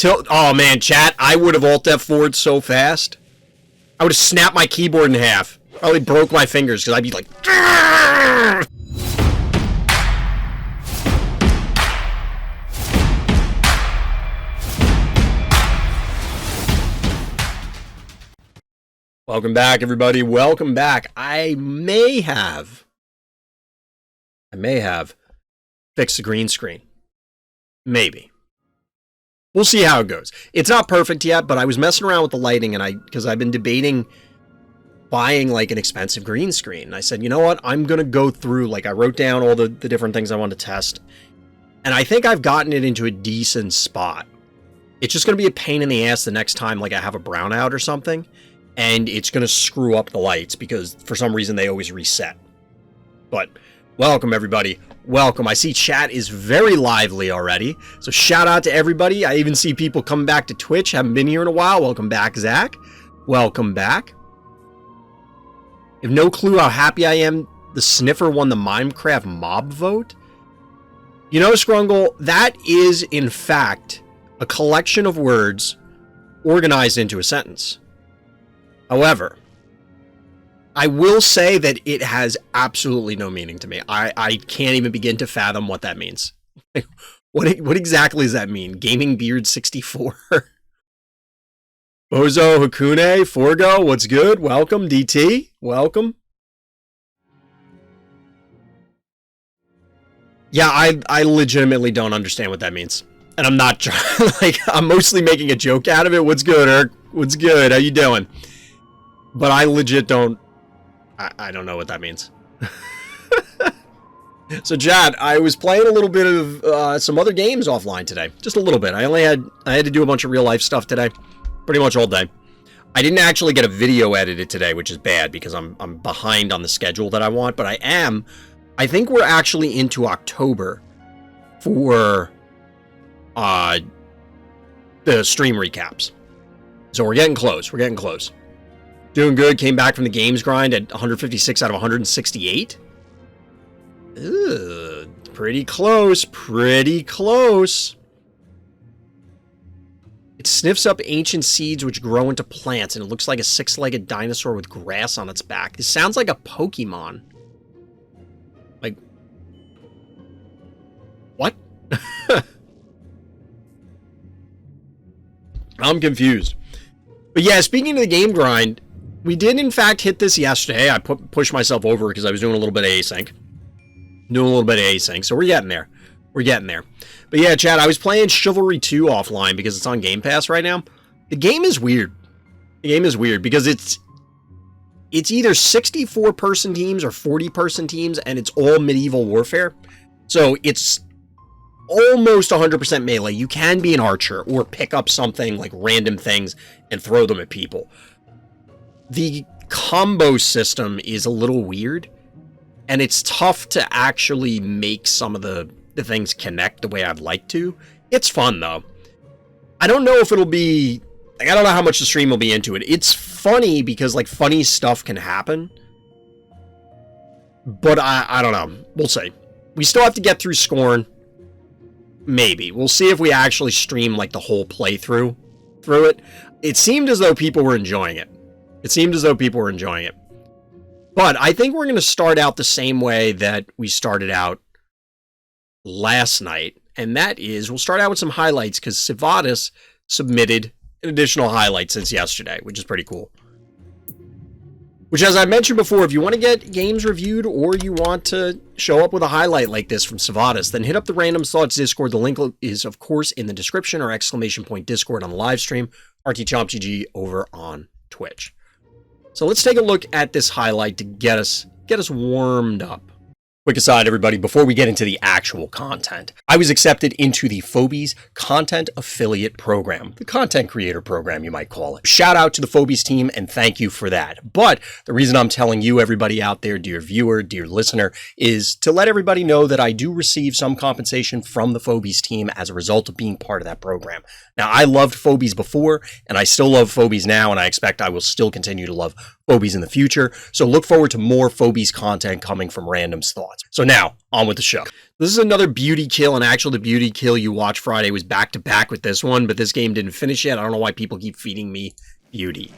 Oh man, chat, I would have Alt F4'd so fast. I would have snapped my keyboard in half. Probably broke my fingers because I'd be like... Argh! Welcome back, everybody. Welcome back. I may have fixed the green screen. Maybe. We'll see how it goes. It's not perfect yet, but I was messing around with the lighting because I've been debating buying like an expensive green screen. And I said, you know what? I'm going to go through, like I wrote down all the different things I wanted to test. And I think I've gotten it into a decent spot. It's just going to be a pain in the ass the next time like I have a brownout or something. And it's going to screw up the lights because for some reason they always reset. But welcome, everybody. Welcome. I see chat is very lively already. So shout out to everybody. I even see people coming back to Twitch. Haven't been here in a while. Welcome back, Zach. Welcome back. You have no clue how happy I am the Sniffer won the Minecraft mob vote. You know, Scrungle, that is, in fact, a collection of words organized into a sentence. However, I will say that it has absolutely no meaning to me. I can't even begin to fathom what that means. What exactly does that mean? Gaming Beard 64? Bozo Hakune, Forgo, what's good? Welcome, DT. Welcome. Yeah, I legitimately don't understand what that means. And I'm not trying, like, I'm mostly making a joke out of it. What's good, Urk? What's good? How you doing? But I legit don't, I don't know what that means. So, Chad, I was playing a little bit of some other games offline today. Just a little bit. I had to do a bunch of real life stuff today. Pretty much all day. I didn't actually get a video edited today, which is bad because I'm behind on the schedule that I want. But I think we're actually into October for the stream recaps. So we're getting close. We're getting close. Doing good. Came back from the games grind at 156 out of 168. Ugh, pretty close. Pretty close. It sniffs up ancient seeds which grow into plants, and it looks like a six-legged dinosaur with grass on its back. This sounds like a Pokemon. Like, what? I'm confused. But yeah, speaking of the game grind, we did in fact hit this yesterday. I pushed myself over because I was doing a little bit of async. So we're getting there. We're getting there. But yeah, Chad, I was playing Chivalry 2 offline because it's on Game Pass right now. The game is weird. The game is weird because it's either 64-person teams or 40-person teams, and it's all medieval warfare. So it's almost 100% melee. You can be an archer or pick up something like random things and throw them at people. The combo system is a little weird, and it's tough to actually make some of the things connect the way I'd like to. It's fun, though. I don't know if it'll be... Like, I don't know how much the stream will be into it. It's funny because, like, funny stuff can happen. But I don't know. We'll see. We still have to get through Scorn. Maybe. We'll see if we actually stream, like, the whole playthrough through it. It seemed as though people were enjoying it. But I think we're going to start out the same way that we started out last night. And that is, we'll start out with some highlights because Sivadas submitted an additional highlight since yesterday, which is pretty cool. Which, as I mentioned before, if you want to get games reviewed or you want to show up with a highlight like this from Sivadas, then hit up the Random Thoughts Discord. The link is, of course, in the description or ! Discord on the live stream. RTChompGG over on Twitch. So let's take a look at this highlight to get us warmed up. Quick aside, everybody, before we get into the actual content, I was accepted into the Phobies Content Affiliate Program, the content creator program, you might call it. Shout out to the Phobies team, and thank you for that. But the reason I'm telling you, everybody out there, dear viewer, dear listener, is to let everybody know that I do receive some compensation from the Phobies team as a result of being part of that program. Now, I loved Phobies before, and I still love Phobies now, and I expect I will still continue to love Phobies in the future, so look forward to more Phobies content coming from Random's Thoughts. So now, on with the show. This is another beauty kill, and actually the beauty kill you watched Friday was back-to-back with this one, but this game didn't finish yet. I don't know why people keep feeding me beauty.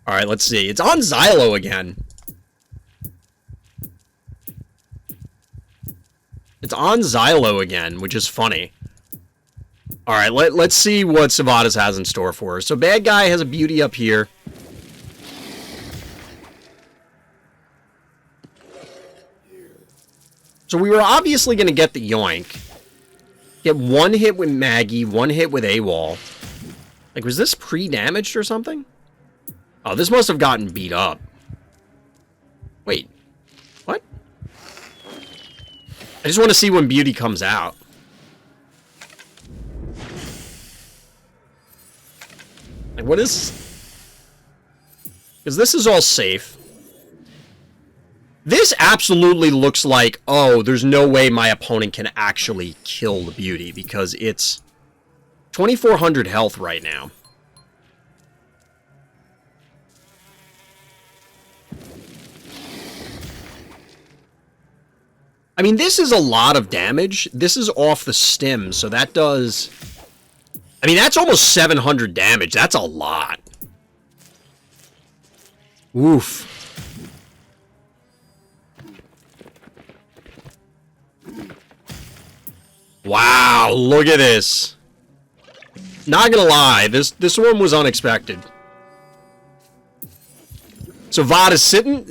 Alright, let's see. It's on Xylo again. It's on Xylo again, which is funny. Alright, let's see what Sivadas has in store for us. So bad guy has a beauty up here. So we were obviously going to get the yoink. Get one hit with Maggie, one hit with AWOL. Like, was this pre-damaged or something? Oh, this must have gotten beat up. Wait. What? I just want to see when beauty comes out. Like, what is... Because this is all safe. This absolutely looks like, oh, there's no way my opponent can actually kill the beauty, because it's 2,400 health right now. I mean, this is a lot of damage. This is off the stim, so that does... I mean, that's almost 700 damage. That's a lot. Oof. Wow, look at this. Not gonna lie, this one was unexpected. Sivadas sitting...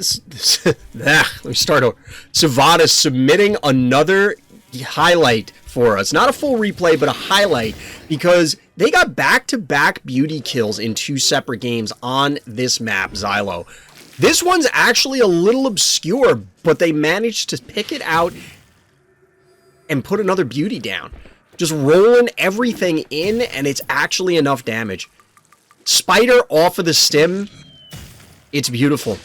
let me start over. Sivadas submitting another highlight for us. Not a full replay, but a highlight, because they got back-to-back beauty kills in 2 separate games on this map, Xylo. This one's actually a little obscure, but they managed to pick it out and put another beauty down. Just rolling everything in, and it's actually enough damage. Spider off of the stim. It's beautiful.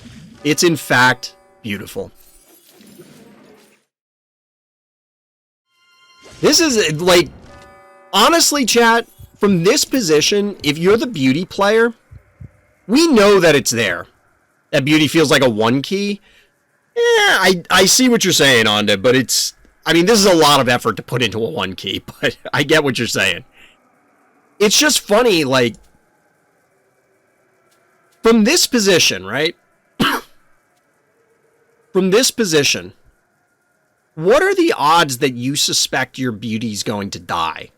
It's, in fact, beautiful. This is, like... Honestly, chat, from this position, if you're the beauty player, we know that it's there. That beauty feels like a 1 key. I see what you're saying, Onda, but it's... I mean, this is a lot of effort to put into a 1 key, but I get what you're saying. It's just funny, like... From this position, right? From this position, what are the odds that you suspect your beauty's going to die?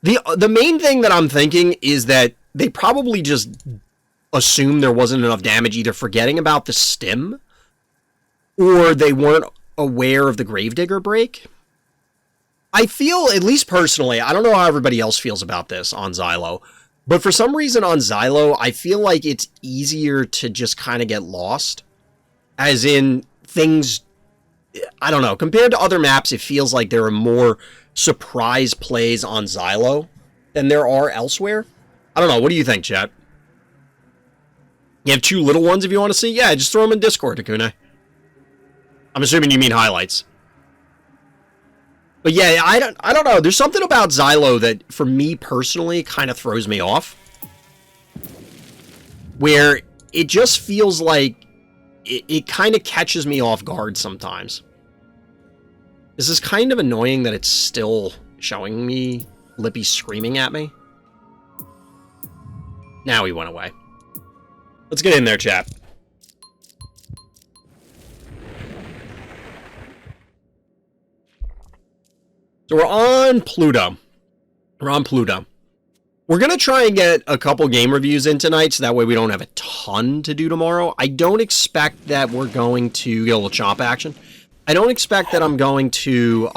The main thing that I'm thinking is that they probably just assumed there wasn't enough damage, either forgetting about the stim, or they weren't aware of the Gravedigger break. I feel, at least personally, I don't know how everybody else feels about this on Xylo, but for some reason on Xylo, I feel like it's easier to just kind of get lost. As in, things, I don't know, compared to other maps, it feels like there are more surprise plays on Xylo than there are elsewhere. I don't know, what do you think, chat? You have 2 little ones if you want to see? Yeah, just throw them in Discord, Akune. I'm assuming you mean highlights. But yeah, I don't know. There's something about Xylo that, for me personally, kind of throws me off. Where it just feels like it kind of catches me off guard sometimes. This is kind of annoying that it's still showing me Lippy screaming at me. Now he went away. Let's get in there, chat. So we're on Pluto. We're on Pluto. We're going to try and get a couple game reviews in tonight, so that way we don't have a ton to do tomorrow. I don't expect that we're going to get a little chomp action. I don't expect that I'm going to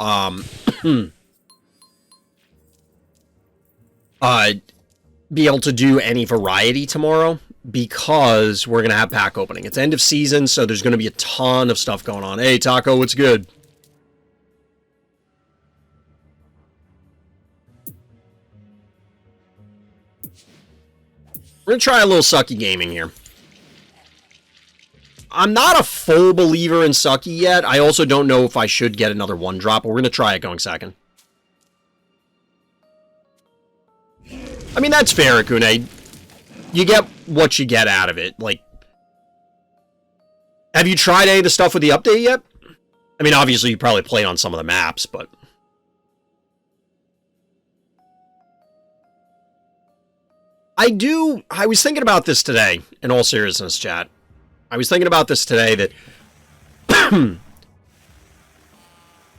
be able to do any variety tomorrow, because we're going to have pack opening. It's end of season, so there's going to be a ton of stuff going on. Hey, Taco, what's good? We're going to try a little sucky gaming here. I'm not a full believer in sucky yet. I also don't know if I should get another 1-drop, but we're going to try it going second. I mean, that's fair, Akune. You get what you get out of it. Like, have you tried any of the stuff with the update yet? I mean, obviously you probably played on some of the maps, but... I was thinking about this today, in all seriousness, chat. I was thinking about this today that...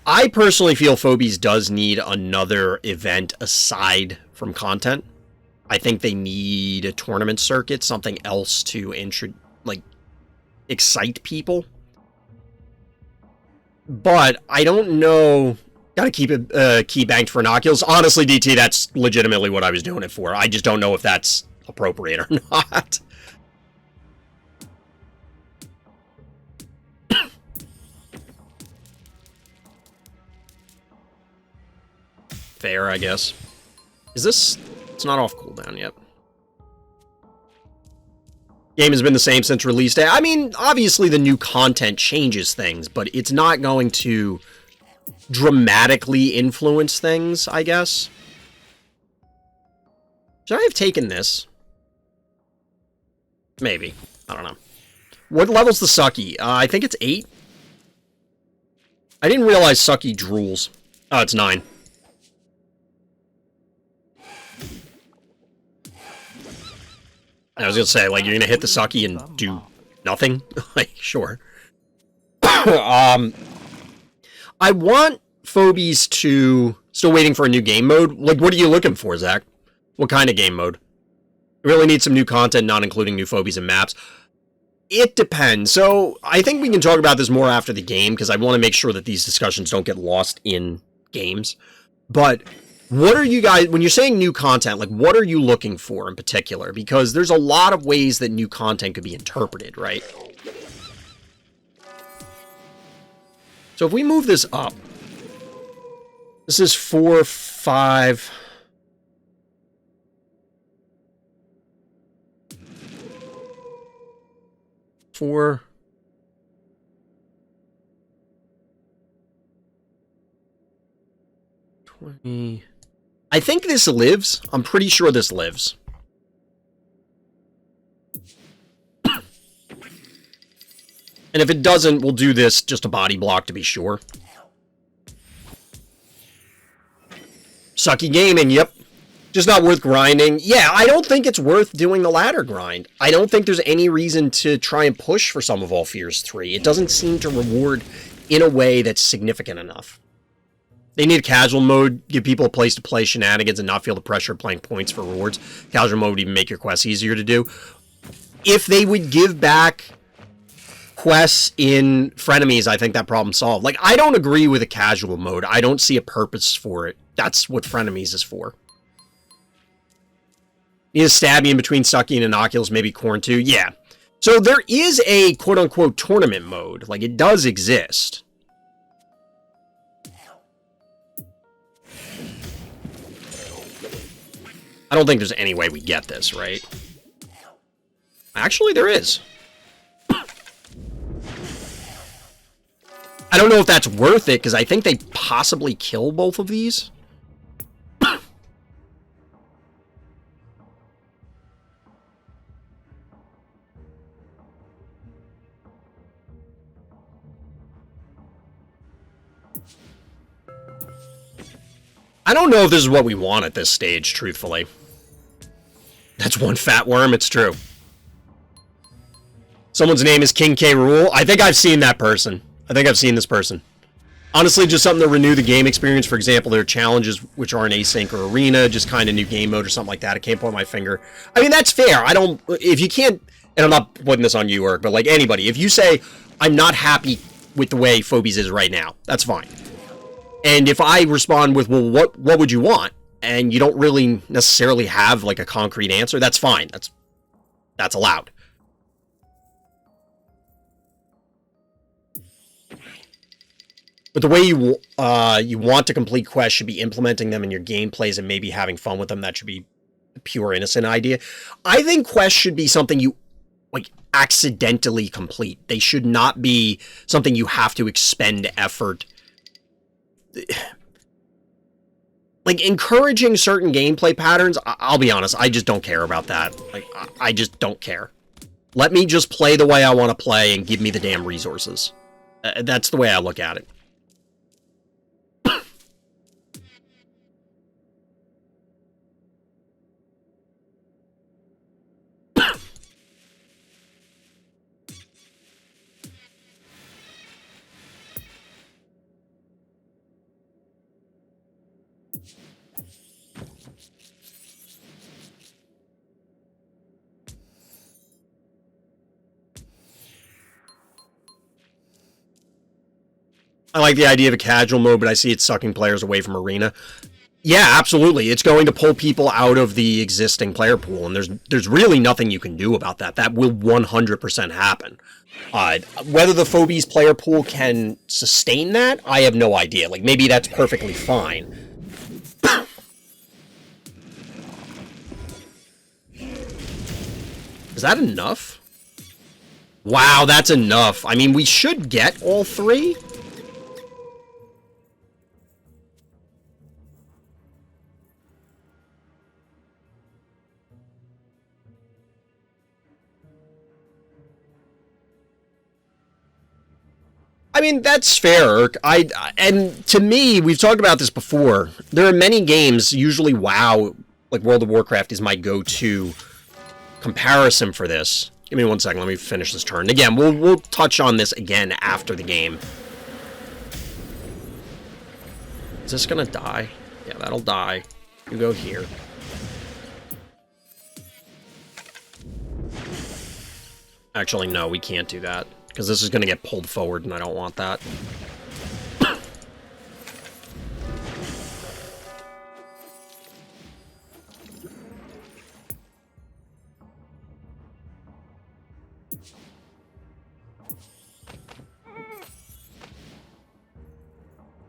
I personally feel Phobies does need another event aside from content. I think they need a tournament circuit, something else to excite people. But I don't know. Gotta keep it key banked for inoculums. Honestly, DT, that's legitimately what I was doing it for. I just don't know if that's appropriate or not. Fair, I guess. Is this... It's not off cooldown yet. Game has been the same since release day. I mean, obviously the new content changes things, but it's not going to dramatically influence things, I guess. Should I have taken this? Maybe. I don't know. What level's the Sucky? I think it's 8. I didn't realize Sucky drools. Oh, it's 9. I was gonna say, like, you're gonna hit the Sucky and do nothing? Like, sure. I want Phobies to... Still waiting for a new game mode? Like, what are you looking for, Zach? What kind of game mode? I really need some new content, not including new Phobies and maps. It depends. So, I think we can talk about this more after the game, because I want to make sure that these discussions don't get lost in games. But... what are you guys, when you're saying new content, like, what are you looking for in particular? Because there's a lot of ways that new content could be interpreted, right? So if we move this up, this is 4, 5... 4... 20... I think this lives. I'm pretty sure this lives. And if it doesn't, we'll do this just a body block to be sure. Sucky gaming, yep. Just not worth grinding. Yeah, I don't think it's worth doing the ladder grind. I don't think there's any reason to try and push for Sum of All Fears 3. It doesn't seem to reward in a way that's significant enough. They need a casual mode, give people a place to play shenanigans and not feel the pressure of playing points for rewards. Casual mode would even make your quests easier to do. If they would give back quests in Frenemies, I think that problem's solved. Like, I don't agree with a casual mode. I don't see a purpose for it. That's what Frenemies is for. Need a stabby in between Sucky and Inoculums, maybe Corn 2. Yeah. So there is a quote-unquote tournament mode. Like, it does exist. I don't think there's any way we get this, right? Actually, there is. I don't know if that's worth it, because I think they possibly kill both of these. I don't know if this is what we want at this stage, truthfully. That's one fat worm, it's true. Someone's name is King K. Rool. I think I've seen that person. I think I've seen this person. Honestly, just something to renew the game experience. For example, there are challenges which aren't async or arena, just kind of new game mode or something like that. I can't point my finger. I mean, that's fair. I don't... If you can't... And I'm not putting this on you, Urk, but like anybody, if you say, I'm not happy with the way Phobies is right now, that's fine. And if I respond with, well, what would you want? And you don't really necessarily have like a concrete answer, that's fine. That's allowed. But the way you want to complete quests should be implementing them in your gameplays and maybe having fun with them. That should be a pure innocent idea. I think quests should be something you like accidentally complete. They should not be something you have to expend effort. like, encouraging certain gameplay patterns, I'll be honest, I just don't care about that. Like, I just don't care. Let me just play the way I want to play and give me the damn resources. That's the way I look at it. I like the idea of a casual mode, but I see it sucking players away from Arena. Yeah, absolutely. It's going to pull people out of the existing player pool, and there's really nothing you can do about that. That will 100% happen. Whether the Phobies player pool can sustain that, I have no idea. Like, maybe that's perfectly fine. Is that enough? Wow, that's enough. I mean, we should get all three. I mean, that's fair, Urk. And to me, we've talked about this before. There are many games, usually WoW, like World of Warcraft, is my go-to comparison for this. Give me 1 second, let me finish this turn. Again, we'll touch on this again after the game. Is this gonna die? Yeah, that'll die. You go here. Actually, no, we can't do that. Because this is going to get pulled forward, and I don't want that.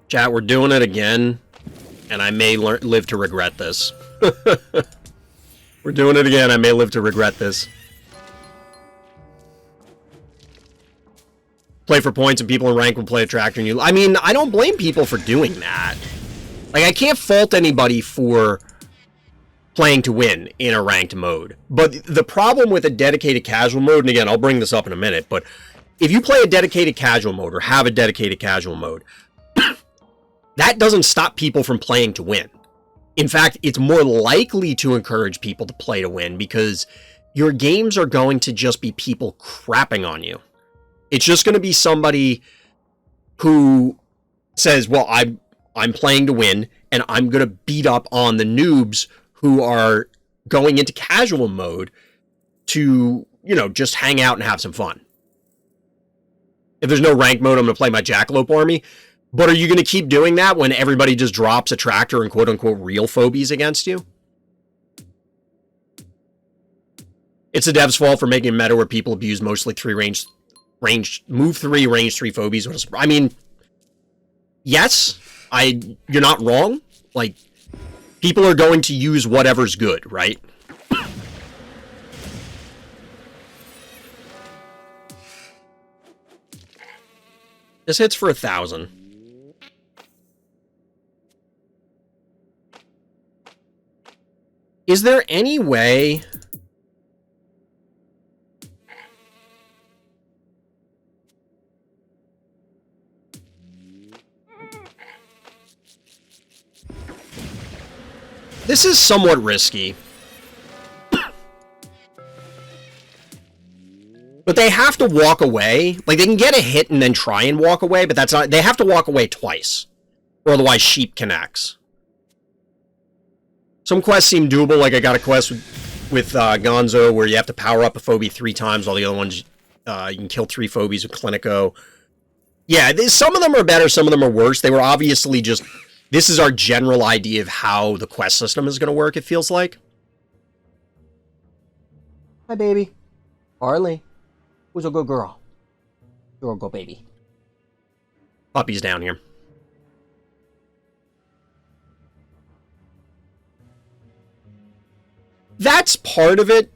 Chat, we're doing it again, and I may live to regret this. We're doing it again, I may live to regret this. Play for points and people in rank will play a tractor and you... I mean, I don't blame people for doing that. Like, I can't fault anybody for playing to win in a ranked mode. But the problem with a dedicated casual mode, and again, I'll bring this up in a minute, but if you play a dedicated casual mode or have a dedicated casual mode, that doesn't stop people from playing to win. In fact, it's more likely to encourage people to play to win because your games are going to just be people crapping on you. It's just going to be somebody who says, well, I'm playing to win, and I'm going to beat up on the noobs who are going into casual mode to, you know, just hang out and have some fun. If there's no rank mode, I'm going to play my Jackalope army. But are you going to keep doing that when everybody just drops a tractor and quote-unquote real phobies against you? It's the dev's fault for making a meta where people abuse mostly move 3, range 3 phobies. I mean, yes, you're not wrong. Like, people are going to use whatever's good, right? This hits for 1,000. Is there any way... This is somewhat risky. But they have to walk away. Like, they can get a hit and then try and walk away, but that's not... They have to walk away twice. Or otherwise sheep connects. Some quests seem doable, like I got a quest with Gonzo where you have to power up a phobie 3 times, while the other ones, you can kill 3 phobies with Clinico. Yeah, some of them are better, some of them are worse. They were obviously just... This is our general idea of how the quest system is going to work, it feels like. Hi, baby. Harley. Who's a good girl? You're a good baby. Puppy's down here. That's part of it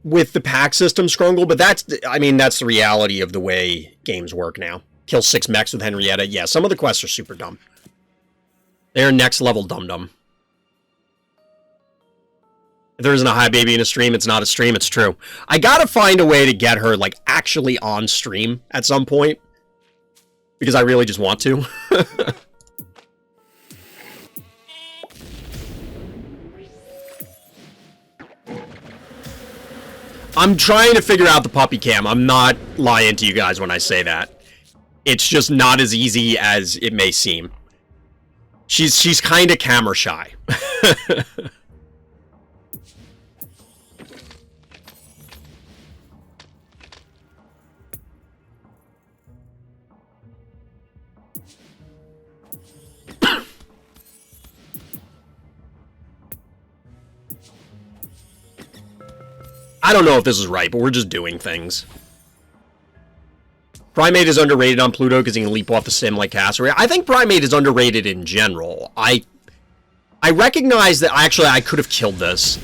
with the pack system, Scrungle, but that's the reality of the way games work now. Kill 6 mechs with Henrietta. Yeah, some of the quests are super dumb. They're next level dum-dum. If there isn't a hi baby in a stream, it's not a stream, it's true. I gotta find a way to get her, like, actually on stream at some point. Because I really just want to. I'm trying to figure out the puppy cam. I'm not lying to you guys when I say that. It's just not as easy as it may seem. She's kind of camera shy. I don't know if this is right, but we're just doing things. Primate is underrated on Pluto because he can leap off the sim like Cassowary. I think Primate is underrated in general. I recognize that actually I could have killed this.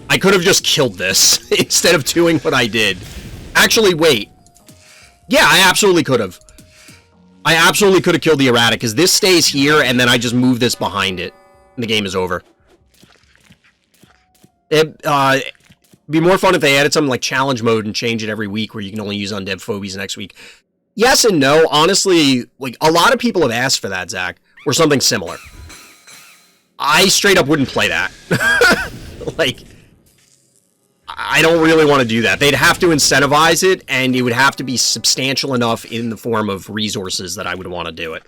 I could have just killed this instead of doing what I did. Actually, wait. Yeah, I absolutely could have. I absolutely could have killed the erratic because this stays here and then I just move this behind it. And the game is over. It'd be more fun if they added something like challenge mode and change it every week where you can only use undead phobies next week. Yes and no. Honestly, like, a lot of people have asked for that, Zach, or something similar. I straight up wouldn't play that. Like, I don't really want to do that. They'd have to incentivize it, and it would have to be substantial enough in the form of resources that I would want to do it.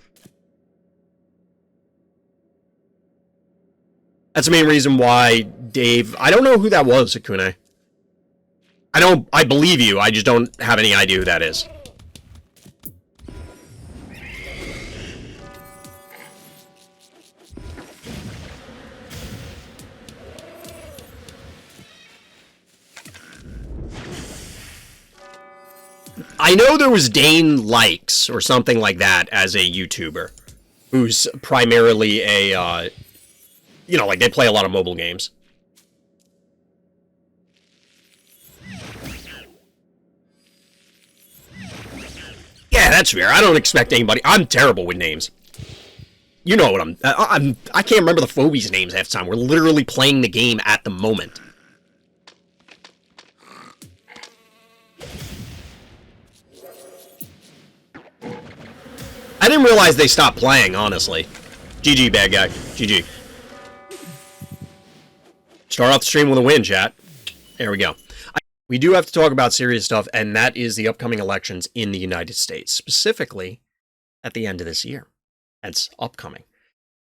That's the main reason why Dave... I don't know who that was, Akune. I believe you, I just don't have any idea who that is. I know there was Dane Likes, or something like that, as a YouTuber, who's primarily a, you know, like, they play a lot of mobile games. Yeah, that's fair. I don't expect anybody... I'm terrible with names. You know what I can't remember the Phobies names half the time. We're literally playing the game at the moment. I didn't realize they stopped playing, honestly. GG, bad guy. GG. Start off the stream with a win, chat. There we go. We do have to talk about serious stuff, and that is the upcoming elections in the United States, specifically at the end of this year. That's upcoming.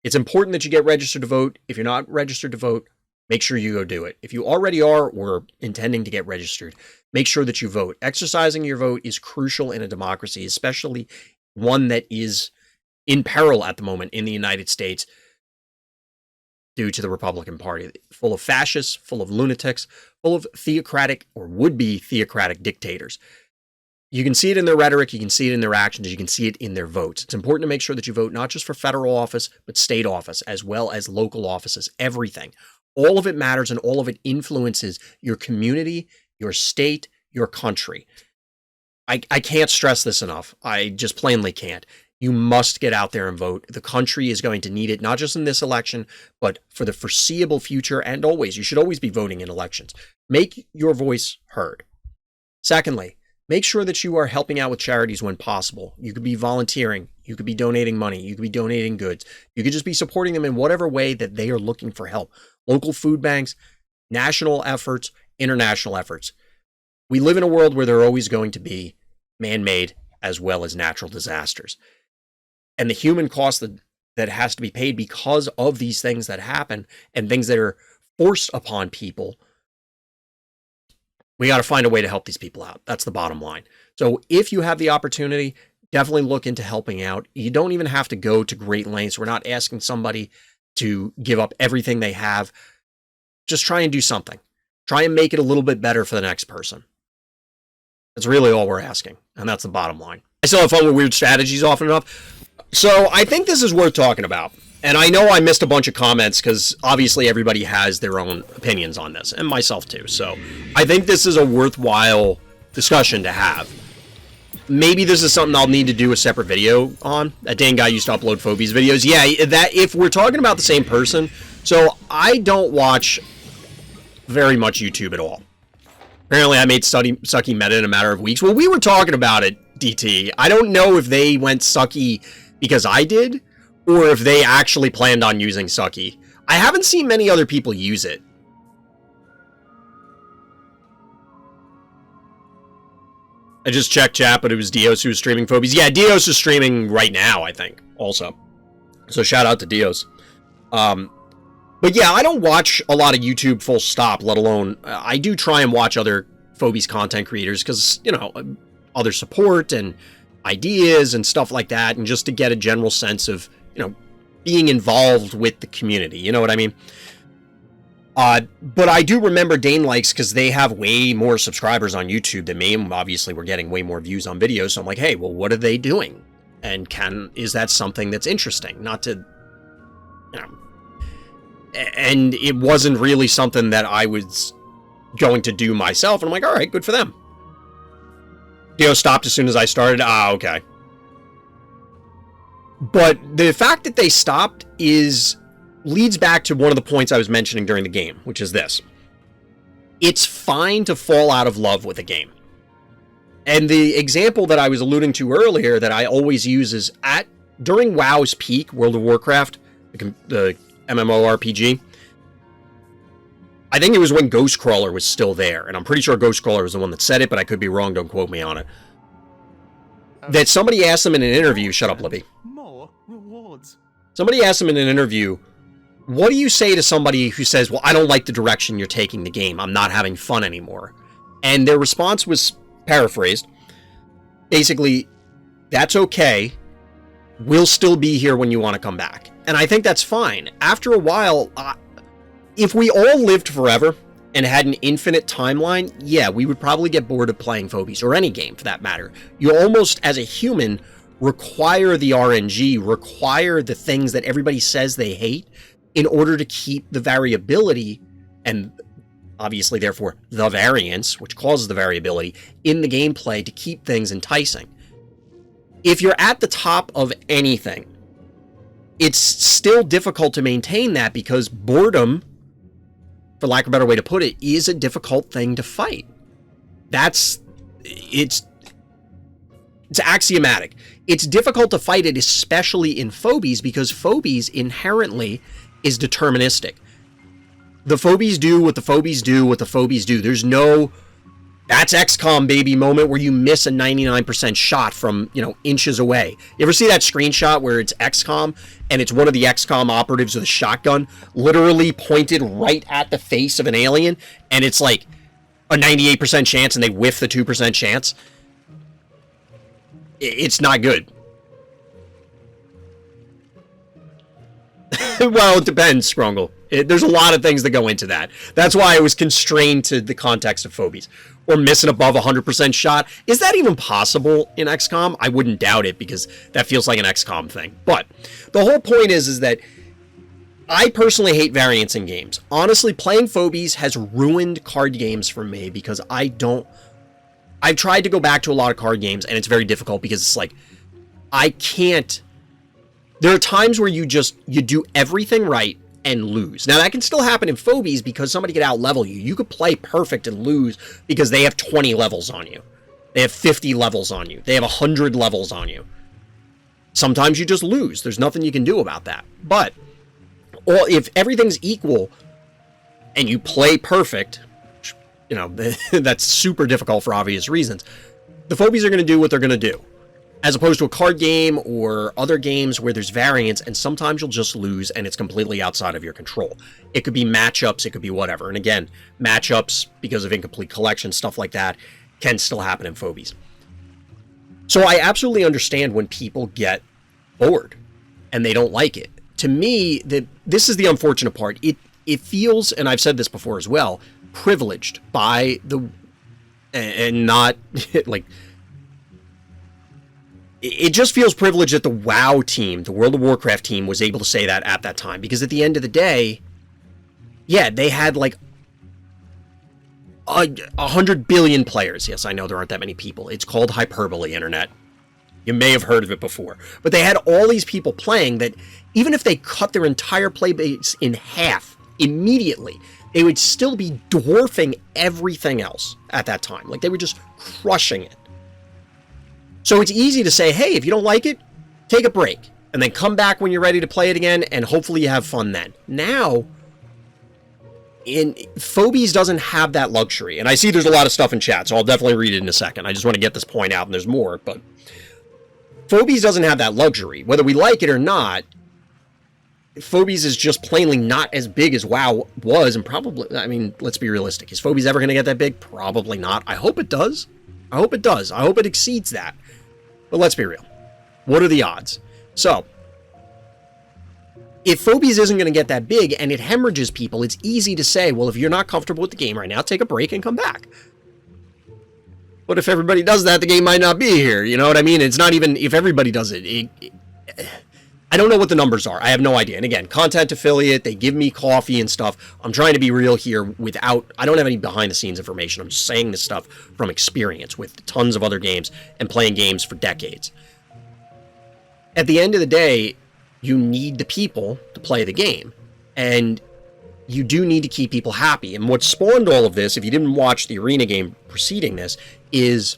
It's important that you get registered to vote. If you're not registered to vote, make sure you go do it. If you already are or intending to get registered, make sure that you vote. Exercising your vote is crucial in a democracy, especially one that is in peril at the moment in the United States due to the Republican Party. Full of fascists, full of lunatics, full of theocratic or would-be theocratic dictators. You can see it in their rhetoric, you can see it in their actions, you can see it in their votes. It's important to make sure that you vote not just for federal office, but state office, as well as local offices, everything. All of it matters and all of it influences your community, your state, your country. I can't stress this enough. I just plainly can't. You must get out there and vote. The country is going to need it, not just in this election, but for the foreseeable future and always. You should always be voting in elections. Make your voice heard. Secondly, make sure that you are helping out with charities when possible. You could be volunteering. You could be donating money. You could be donating goods. You could just be supporting them in whatever way that they are looking for help. Local food banks, national efforts, international efforts. We live in a world where there are always going to be man-made as well as natural disasters. And the human cost that has to be paid because of these things that happen and things that are forced upon people, we got to find a way to help these people out. That's the bottom line. So if you have the opportunity, definitely look into helping out. You don't even have to go to great lengths. We're not asking somebody to give up everything they have. Just try and do something. Try and make it a little bit better for the next person. That's really all we're asking. And that's the bottom line. I still have fun with weird strategies often enough. So I think this is worth talking about. And I know I missed a bunch of comments because obviously everybody has their own opinions on this, and myself too. So I think this is a worthwhile discussion to have. Maybe this is something I'll need to do a separate video on. That dang guy used to upload Phobies videos. Yeah, that if we're talking about the same person. So I don't watch very much YouTube at all. Apparently I made sucky meta in a matter of weeks. Well, we were talking about it, DT. I don't know if they went sucky because I did, or if they actually planned on using sucky. I haven't seen many other people use it. I just checked chat, but it was Dios who was streaming Phobies. Yeah, Dios is streaming right now, I think, also. So shout out to Dios. But yeah, I don't watch a lot of YouTube full stop, let alone, I do try and watch other Phobies content creators because, you know, other support and ideas and stuff like that, and just to get a general sense of, you know, being involved with the community, you know what I mean? But I do remember Dane Likes because they have way more subscribers on YouTube than me, and obviously we're getting way more views on videos, so I'm like, hey, well, what are they doing? And is that something that's interesting? Not to, you know, and it wasn't really something that I was going to do myself, and I'm like, all right, good for them. Dio stopped as soon as I started. Okay. But the fact that they stopped leads back to one of the points I was mentioning during the game, which is this. It's fine to fall out of love with a game. And the example that I was alluding to earlier that I always use is during WoW's peak, World of Warcraft, the MMORPG, I think it was when Ghostcrawler was still there, and I'm pretty sure Ghostcrawler was the one that said it, but I could be wrong, don't quote me on it. That somebody asked them in an interview, shut up, Libby. More rewards. Somebody asked them in an interview, what do you say to somebody who says, well, I don't like the direction you're taking the game, I'm not having fun anymore? And their response was paraphrased, basically, that's okay, we'll still be here when you want to come back. And I think that's fine. After a while, if we all lived forever and had an infinite timeline, yeah, we would probably get bored of playing Phobies, or any game for that matter. You almost, as a human, require the RNG, require the things that everybody says they hate in order to keep the variability, and obviously, therefore, the variance, which causes the variability, in the gameplay to keep things enticing. If you're at the top of anything, it's still difficult to maintain that because boredom, for lack of a better way to put it, is a difficult thing to fight. It's axiomatic. It's difficult to fight it, especially in Phobies, because Phobies inherently is deterministic. The Phobies do what the Phobies do what the Phobies do. There's no, that's XCOM, baby, moment where you miss a 99% shot from, you know, inches away. You ever see that screenshot where it's XCOM and it's one of the XCOM operatives with a shotgun literally pointed right at the face of an alien, and it's like a 98% chance and they whiff the 2% chance? It's not good. Well, it depends, Scrungle. There's a lot of things that go into that. That's why I was constrained to the context of Phobies. Or missing above 100% shot. Is that even possible in XCOM? I wouldn't doubt it, because that feels like an XCOM thing. But the whole point is that I personally hate variance in games. Honestly, playing Phobies has ruined card games for me, because I've tried to go back to a lot of card games, and it's very difficult, because it's like, I can't. There are times where you do everything right and lose. Now, that can still happen in Phobies because somebody could out-level you. You could play perfect and lose because they have 20 levels on you. They have 50 levels on you. They have 100 levels on you. Sometimes you just lose. There's nothing you can do about that. But if everything's equal and you play perfect, you know, that's super difficult for obvious reasons, the Phobies are going to do what they're going to do. As opposed to a card game or other games where there's variance, and sometimes you'll just lose and it's completely outside of your control. It could be matchups, it could be whatever. And again, matchups, because of incomplete collection, stuff like that, can still happen in Phobies. So I absolutely understand when people get bored and they don't like it. To me, this is the unfortunate part. It feels, and I've said this before as well, privileged by and not like, it just feels privileged that the WoW team, the World of Warcraft team, was able to say that at that time. Because at the end of the day, yeah, they had like 100 billion players. Yes, I know there aren't that many people. It's called hyperbole, internet. You may have heard of it before. But they had all these people playing that even if they cut their entire play base in half immediately, they would still be dwarfing everything else at that time. Like, they were just crushing it. So it's easy to say, hey, if you don't like it, take a break, and then come back when you're ready to play it again, and hopefully you have fun then. Now, Phobies doesn't have that luxury, and I see there's a lot of stuff in chat, so I'll definitely read it in a second. I just want to get this point out, and there's more, but Phobies doesn't have that luxury. Whether we like it or not, Phobies is just plainly not as big as WoW was, and probably, I mean, let's be realistic. Is Phobies ever going to get that big? Probably not. I hope it does. I hope it does. I hope it exceeds that. But let's be real. What are the odds? So, if Phobies isn't going to get that big and it hemorrhages people, it's easy to say, well, if you're not comfortable with the game right now, take a break and come back. But if everybody does that, the game might not be here. You know what I mean? It's not even if everybody does it. I don't know what the numbers are. I have no idea. And again, content affiliate, they give me coffee and stuff. I'm trying to be real here without, I don't have any behind the scenes information. I'm just saying this stuff from experience with tons of other games and playing games for decades. At the end of the day, you need the people to play the game, and you do need to keep people happy. And what spawned all of this, if you didn't watch the arena game preceding this, is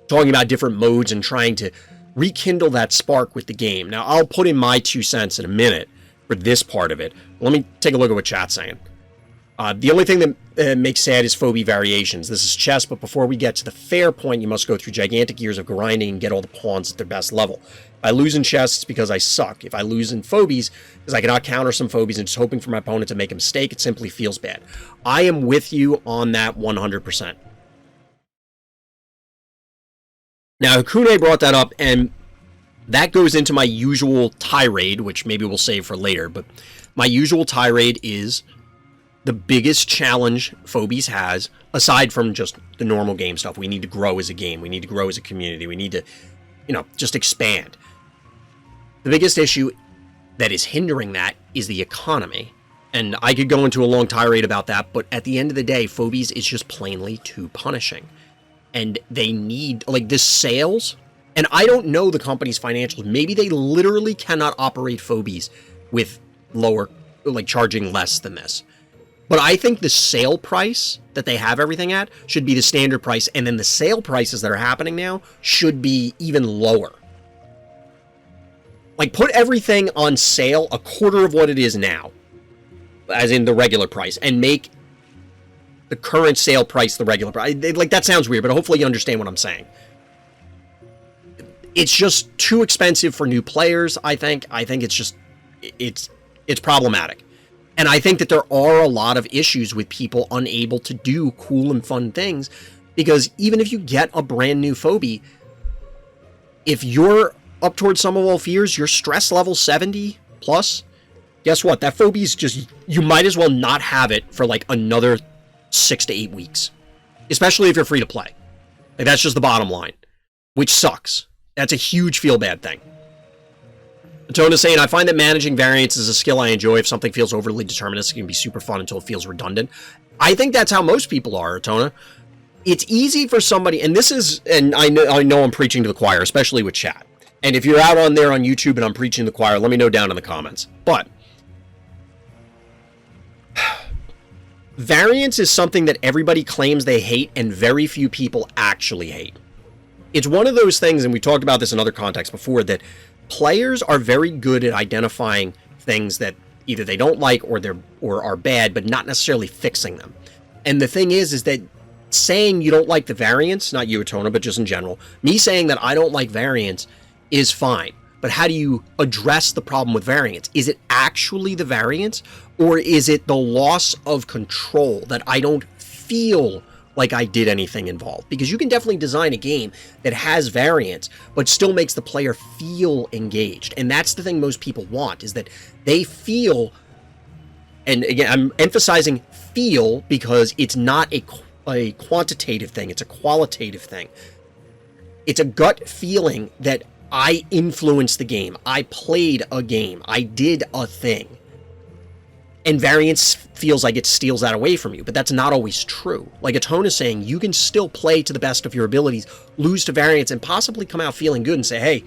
talking about different modes and trying to rekindle that spark with the game. Now, I'll put in my 2 cents in a minute for this part of it. Let me take a look at what chat's saying. The only thing that makes sad is phobie variations. This is chess, but before we get to the fair point, you must go through gigantic years of grinding and get all the pawns at their best level. If I lose in chess, it's because I suck. If I lose in phobies, because I cannot counter some phobies and just hoping for my opponent to make a mistake, it simply feels bad. I am with you on that 100%. Now, Hakune brought that up, and that goes into my usual tirade, which maybe we'll save for later, but my usual tirade is the biggest challenge Phobies has, aside from just the normal game stuff. We need to grow as a game. We need to grow as a community. We need to, just expand. The biggest issue that is hindering that is the economy. And I could go into a long tirade about that, but at the end of the day, Phobies is just plainly too punishing. And they need, this sales, and I don't know the company's financials. Maybe they literally cannot operate Phobies with lower, charging less than this. But I think the sale price that they have everything at should be the standard price, and then the sale prices that are happening now should be even lower. Put everything on sale a quarter of what it is now, as in the regular price, and make the current sale price the regular price. That sounds weird, but hopefully you understand what I'm saying. It's just too expensive for new players, I think. I think it's just, it's problematic. And I think that there are a lot of issues with people unable to do cool and fun things, because even if you get a brand new phobie, if you're up towards Sum of All Fears, your stress level 70 plus, guess what? That phobie is just, you might as well not have it for another 6 to 8 weeks, especially if you're free to play. That's just the bottom line, which sucks. That's a huge feel bad thing. Atona's saying, I find that managing variance is a skill I enjoy. If something feels overly deterministic, it can be super fun until it feels redundant. I think that's how most people are, Atona. It's easy for somebody, and this is, and I know I'm preaching to the choir, especially with chat. And if you're out on there on YouTube and I'm preaching to the choir, let me know down in the comments. But variance is something that everybody claims they hate and very few people actually hate. It's one of those things, and we talked about this in other contexts before, that players are very good at identifying things that either they don't like or are bad, but not necessarily fixing them. And the thing is that saying you don't like the variance, not you, Atona, but just in general, me saying that I don't like variance is fine. But how do you address the problem with variance? Is it actually the variance, or is it the loss of control that I don't feel like I did anything involved? Because you can definitely design a game that has variance, but still makes the player feel engaged. And that's the thing most people want, is that they feel, and again, I'm emphasizing feel because it's not a quantitative thing, it's a qualitative thing. It's a gut feeling that I influenced the game, I played a game, I did a thing. And variance feels like it steals that away from you, but that's not always true. Like Atona is saying, you can still play to the best of your abilities, lose to variance, and possibly come out feeling good and say, hey,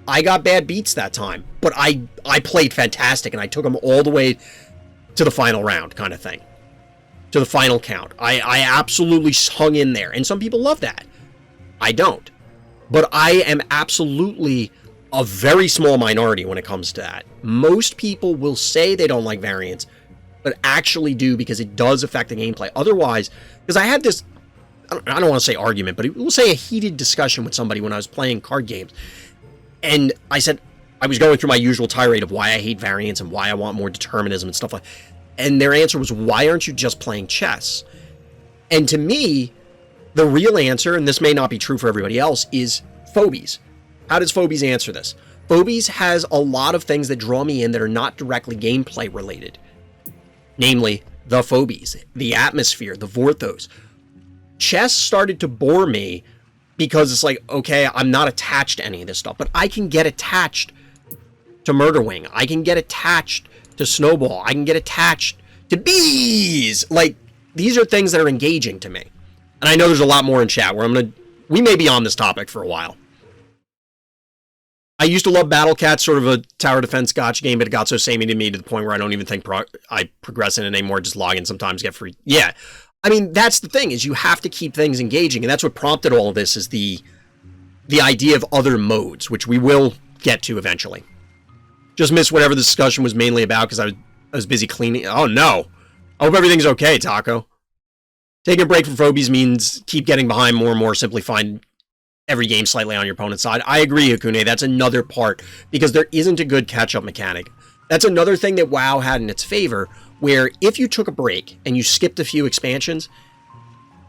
I got bad beats that time, but I played fantastic, and I took them all the way to the final round kind of thing. To the final count. I absolutely hung in there. And some people love that. I don't. But I am absolutely a very small minority when it comes to that. Most people will say they don't like variance, but actually do because it does affect the gameplay. Otherwise, because I had this, I don't want to say argument, but we'll say a heated discussion with somebody when I was playing card games. And I said, I was going through my usual tirade of why I hate variance and why I want more determinism and stuff like that. And their answer was, why aren't you just playing chess? And to me, the real answer, and this may not be true for everybody else, is Phobies. How does Phobies answer this? Phobies has a lot of things that draw me in that are not directly gameplay related. Namely, the Phobies, the atmosphere, the Vorthos. Chess started to bore me because it's like, okay, I'm not attached to any of this stuff, but I can get attached to Murder Wing. I can get attached to Snowball. I can get attached to bees. Like, these are things that are engaging to me. And I know there's a lot more in chat where we may be on this topic for a while. I used to love Battle Cat, sort of a tower defense gotcha game, but it got so samey to me to the point where I don't even think I progress in it anymore. Just log in sometimes, get free. Yeah. I mean, that's the thing, is you have to keep things engaging, and that's what prompted all of this, is the idea of other modes, which we will get to eventually. Just missed whatever the discussion was mainly about because I was busy cleaning. Oh, no. I hope everything's okay, Taco. Taking a break from Phobies means keep getting behind more and more. Simply find every game slightly on your opponent's side. I agree, Hakune. That's another part, because there isn't a good catch-up mechanic. That's another thing that WoW had in its favor, where if you took a break and you skipped a few expansions,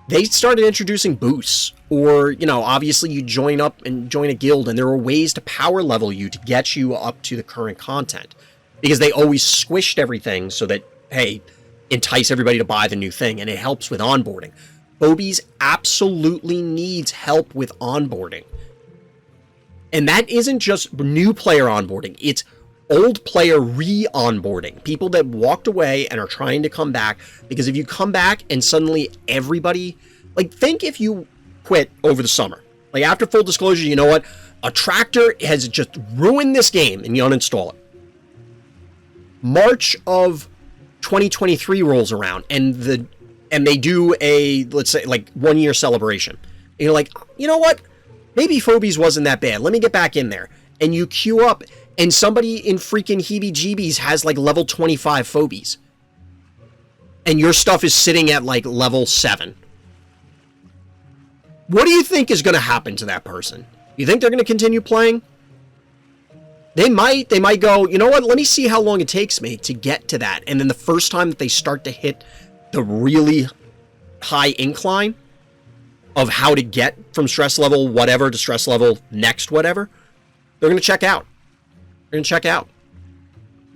they started introducing boosts. Or, you know, obviously you join up and join a guild, and there are ways to power level you to get you up to the current content. Because they always squished everything so that, hey, entice everybody to buy the new thing, and it helps with onboarding. Phobies absolutely needs help with onboarding. And that isn't just new player onboarding, it's old player re-onboarding. People that walked away and are trying to come back, because if you come back and suddenly everybody, like, think if you quit over the summer. Like, after full disclosure, you know what? A tractor has just ruined this game, and you uninstall it. March of 2023 rolls around, and they do a, let's say, like, 1 year celebration. And you're like, you know what? Maybe Phobies wasn't that bad. Let me get back in there. And you queue up, and somebody in freaking heebie-jeebies has, like, level 25 Phobies. And your stuff is sitting at, like, level 7. What do you think is going to happen to that person? You think they're going to continue playing? They might go, you know what? Let me see how long it takes me to get to that. And then the first time that they start to hit the really high incline of how to get from stress level whatever to stress level next whatever, they're going to check out. They're going to check out.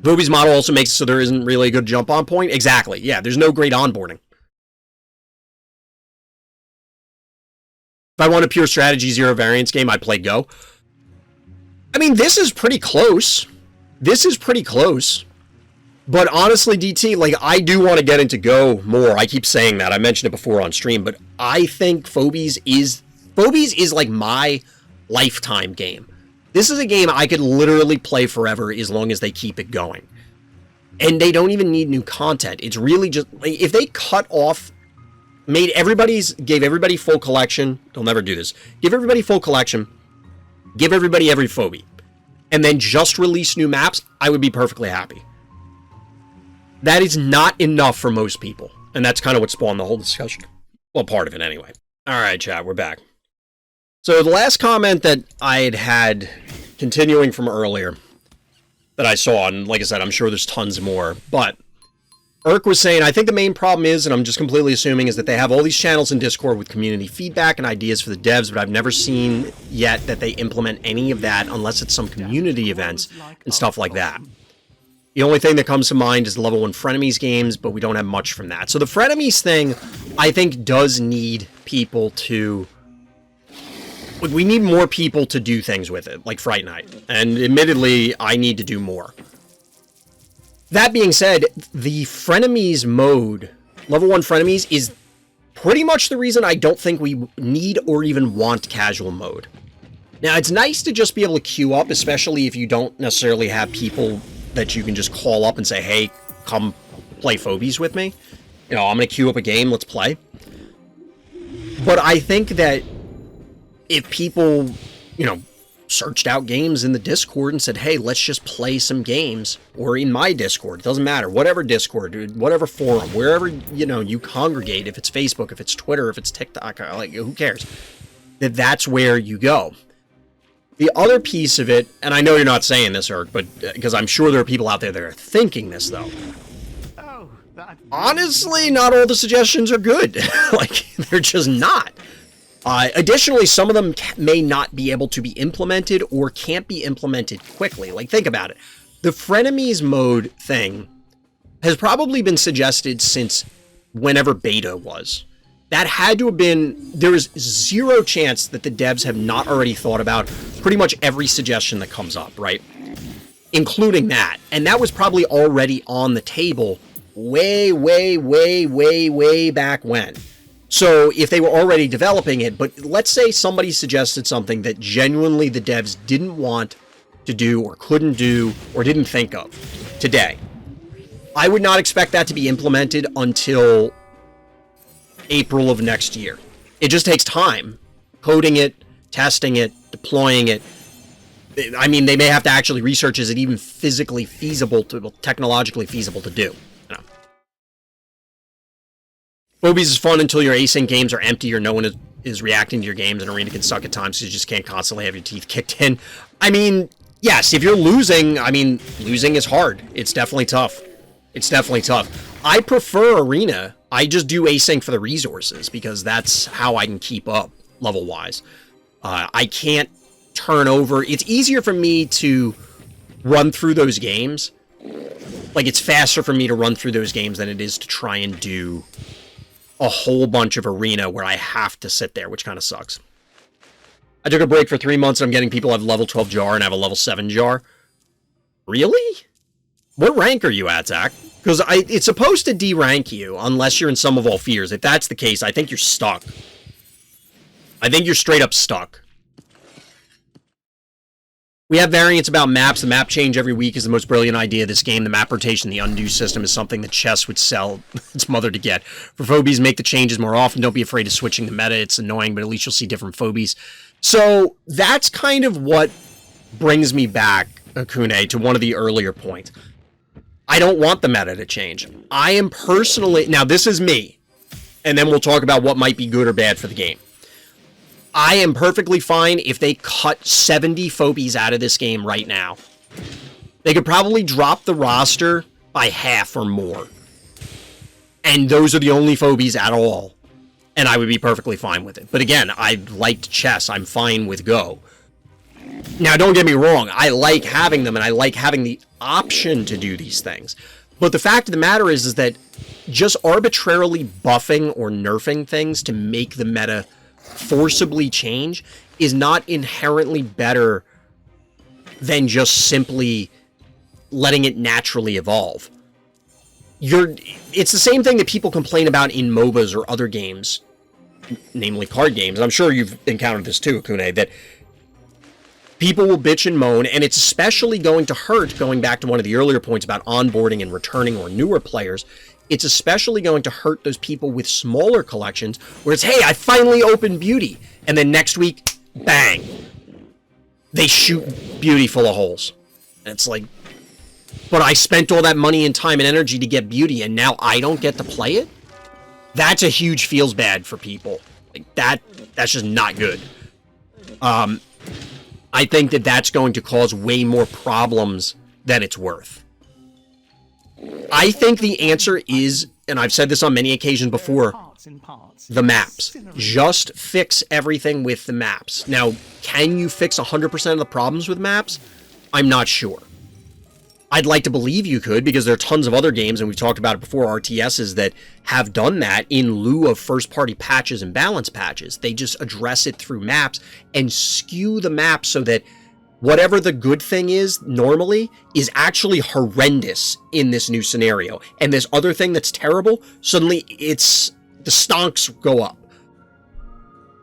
Phobies model also makes it so there isn't really a good jump on point. Exactly. Yeah, there's no great onboarding. If I want a pure strategy zero variance game, I'd play Go. I mean, this is pretty close. This is pretty close. But honestly, DT, like, I do want to get into Go more. I keep saying that. I mentioned it before on stream, but I think Phobies is like my lifetime game. This is a game I could literally play forever as long as they keep it going. And they don't even need new content. It's really just, like, if they cut off, gave everybody full collection, they'll never do this, give everybody full collection, give everybody every Phobie, and then just release new maps, I would be perfectly happy. That is not enough for most people. And that's kind of what spawned the whole discussion. Well, part of it anyway. Alright, chat, we're back. So the last comment that I had continuing from earlier that I saw, and like I said, I'm sure there's tons more, but Urk was saying, I think the main problem is, and I'm just completely assuming, is that they have all these channels in Discord with community feedback and ideas for the devs, but I've never seen yet that they implement any of that unless it's some community events and stuff like that. The only thing that comes to mind is the level 1 frenemies games, but we don't have much from that. So the frenemies thing, I think, does need people to... We need more people to do things with it, like Fright Night. And admittedly, I need to do more. That being said, the frenemies mode, level 1 frenemies, is pretty much the reason I don't think we need or even want casual mode. Now, it's nice to just be able to queue up, especially if you don't necessarily have people that you can just call up and say, hey, come play Phobies with me. You know, I'm going to queue up a game, let's play. But I think that if people, you know, searched out games in the Discord and said, hey, let's just play some games, or in my Discord, it doesn't matter, whatever Discord, dude, whatever forum, wherever, you know, you congregate, if it's Facebook, if it's Twitter, if it's TikTok, like, who cares? That's where you go. The other piece of it, and I know you're not saying this, Urk, but because I'm sure there are people out there that are thinking this, though. Honestly, not all the suggestions are good. Like, they're just not. Additionally, some of them may not be able to be implemented or can't be implemented quickly. Like, think about it. The frenemies mode thing has probably been suggested since whenever beta was. That had to have been... There is zero chance that the devs have not already thought about pretty much every suggestion that comes up, right? Including that. And that was probably already on the table way back when. So if they were already developing it, but let's say somebody suggested something that genuinely the devs didn't want to do or couldn't do or didn't think of today. I would not expect that to be implemented until April of next year. It just takes time. Coding it, testing it, deploying it. I mean, they may have to actually research, is it even physically feasible to, technologically feasible to do? Phobies is fun until your async games are empty or no one is reacting to your games, and Arena can suck at times so you just can't constantly have your teeth kicked in. I mean, yes, if you're losing, I mean, losing is hard. It's definitely tough. It's definitely tough. I prefer Arena. I just do async for the resources because that's how I can keep up level-wise. I can't turn over. It's easier for me to run through those games. Like, it's faster for me to run through those games than it is to try and do a whole bunch of Arena where I have to sit there, which kind of sucks. I took a break for 3 months and I'm getting people who have level 12 jar and have a level 7 jar. Really? What rank are you at, Zach? Because it's supposed to D-rank you unless you're in Sum of All Fears. If that's the case, I think you're stuck. I think you're straight up stuck. We have variants about maps. The map change every week is the most brilliant idea of this game. The map rotation, the undo system is something that chess would sell its mother to get. For Phobies, make the changes more often. Don't be afraid of switching the meta. It's annoying, but at least you'll see different Phobies. So that's kind of what brings me back, Akune, to one of the earlier points. I don't want the meta to change. I am personally... Now, this is me. And then we'll talk about what might be good or bad for the game. I am perfectly fine if they cut 70 Phobies out of this game right now. They could probably drop the roster by half or more. And those are the only Phobies at all. And I would be perfectly fine with it. But again, I liked chess. I'm fine with Go. Now, don't get me wrong. I like having them, and I like having the option to do these things. But the fact of the matter is that just arbitrarily buffing or nerfing things to make the meta forcibly change is not inherently better than just simply letting it naturally evolve. It's the same thing that people complain about in MOBAs or other games, namely card games. I'm sure you've encountered this too, Akune, that people will bitch and moan, and it's especially going to hurt, going back to one of the earlier points about onboarding and returning or newer players. It's especially going to hurt those people with smaller collections where it's, hey, I finally opened Beauty. And then next week, bang, they shoot Beauty full of holes. And it's like, but I spent all that money and time and energy to get Beauty and now I don't get to play it? That's a huge feels bad for people. Like that's just not good. I think that that's going to cause way more problems than it's worth. I think the answer is, and I've said this on many occasions before, the maps. Just fix everything with the maps. Now, can you fix 100% of the problems with maps? I'm not sure. I'd like to believe you could, because there are tons of other games, and we've talked about it before, RTSs, that have done that in lieu of first-party patches and balance patches. They just address it through maps and skew the map so that whatever the good thing is normally is actually horrendous in this new scenario. And this other thing that's terrible, suddenly the stonks go up.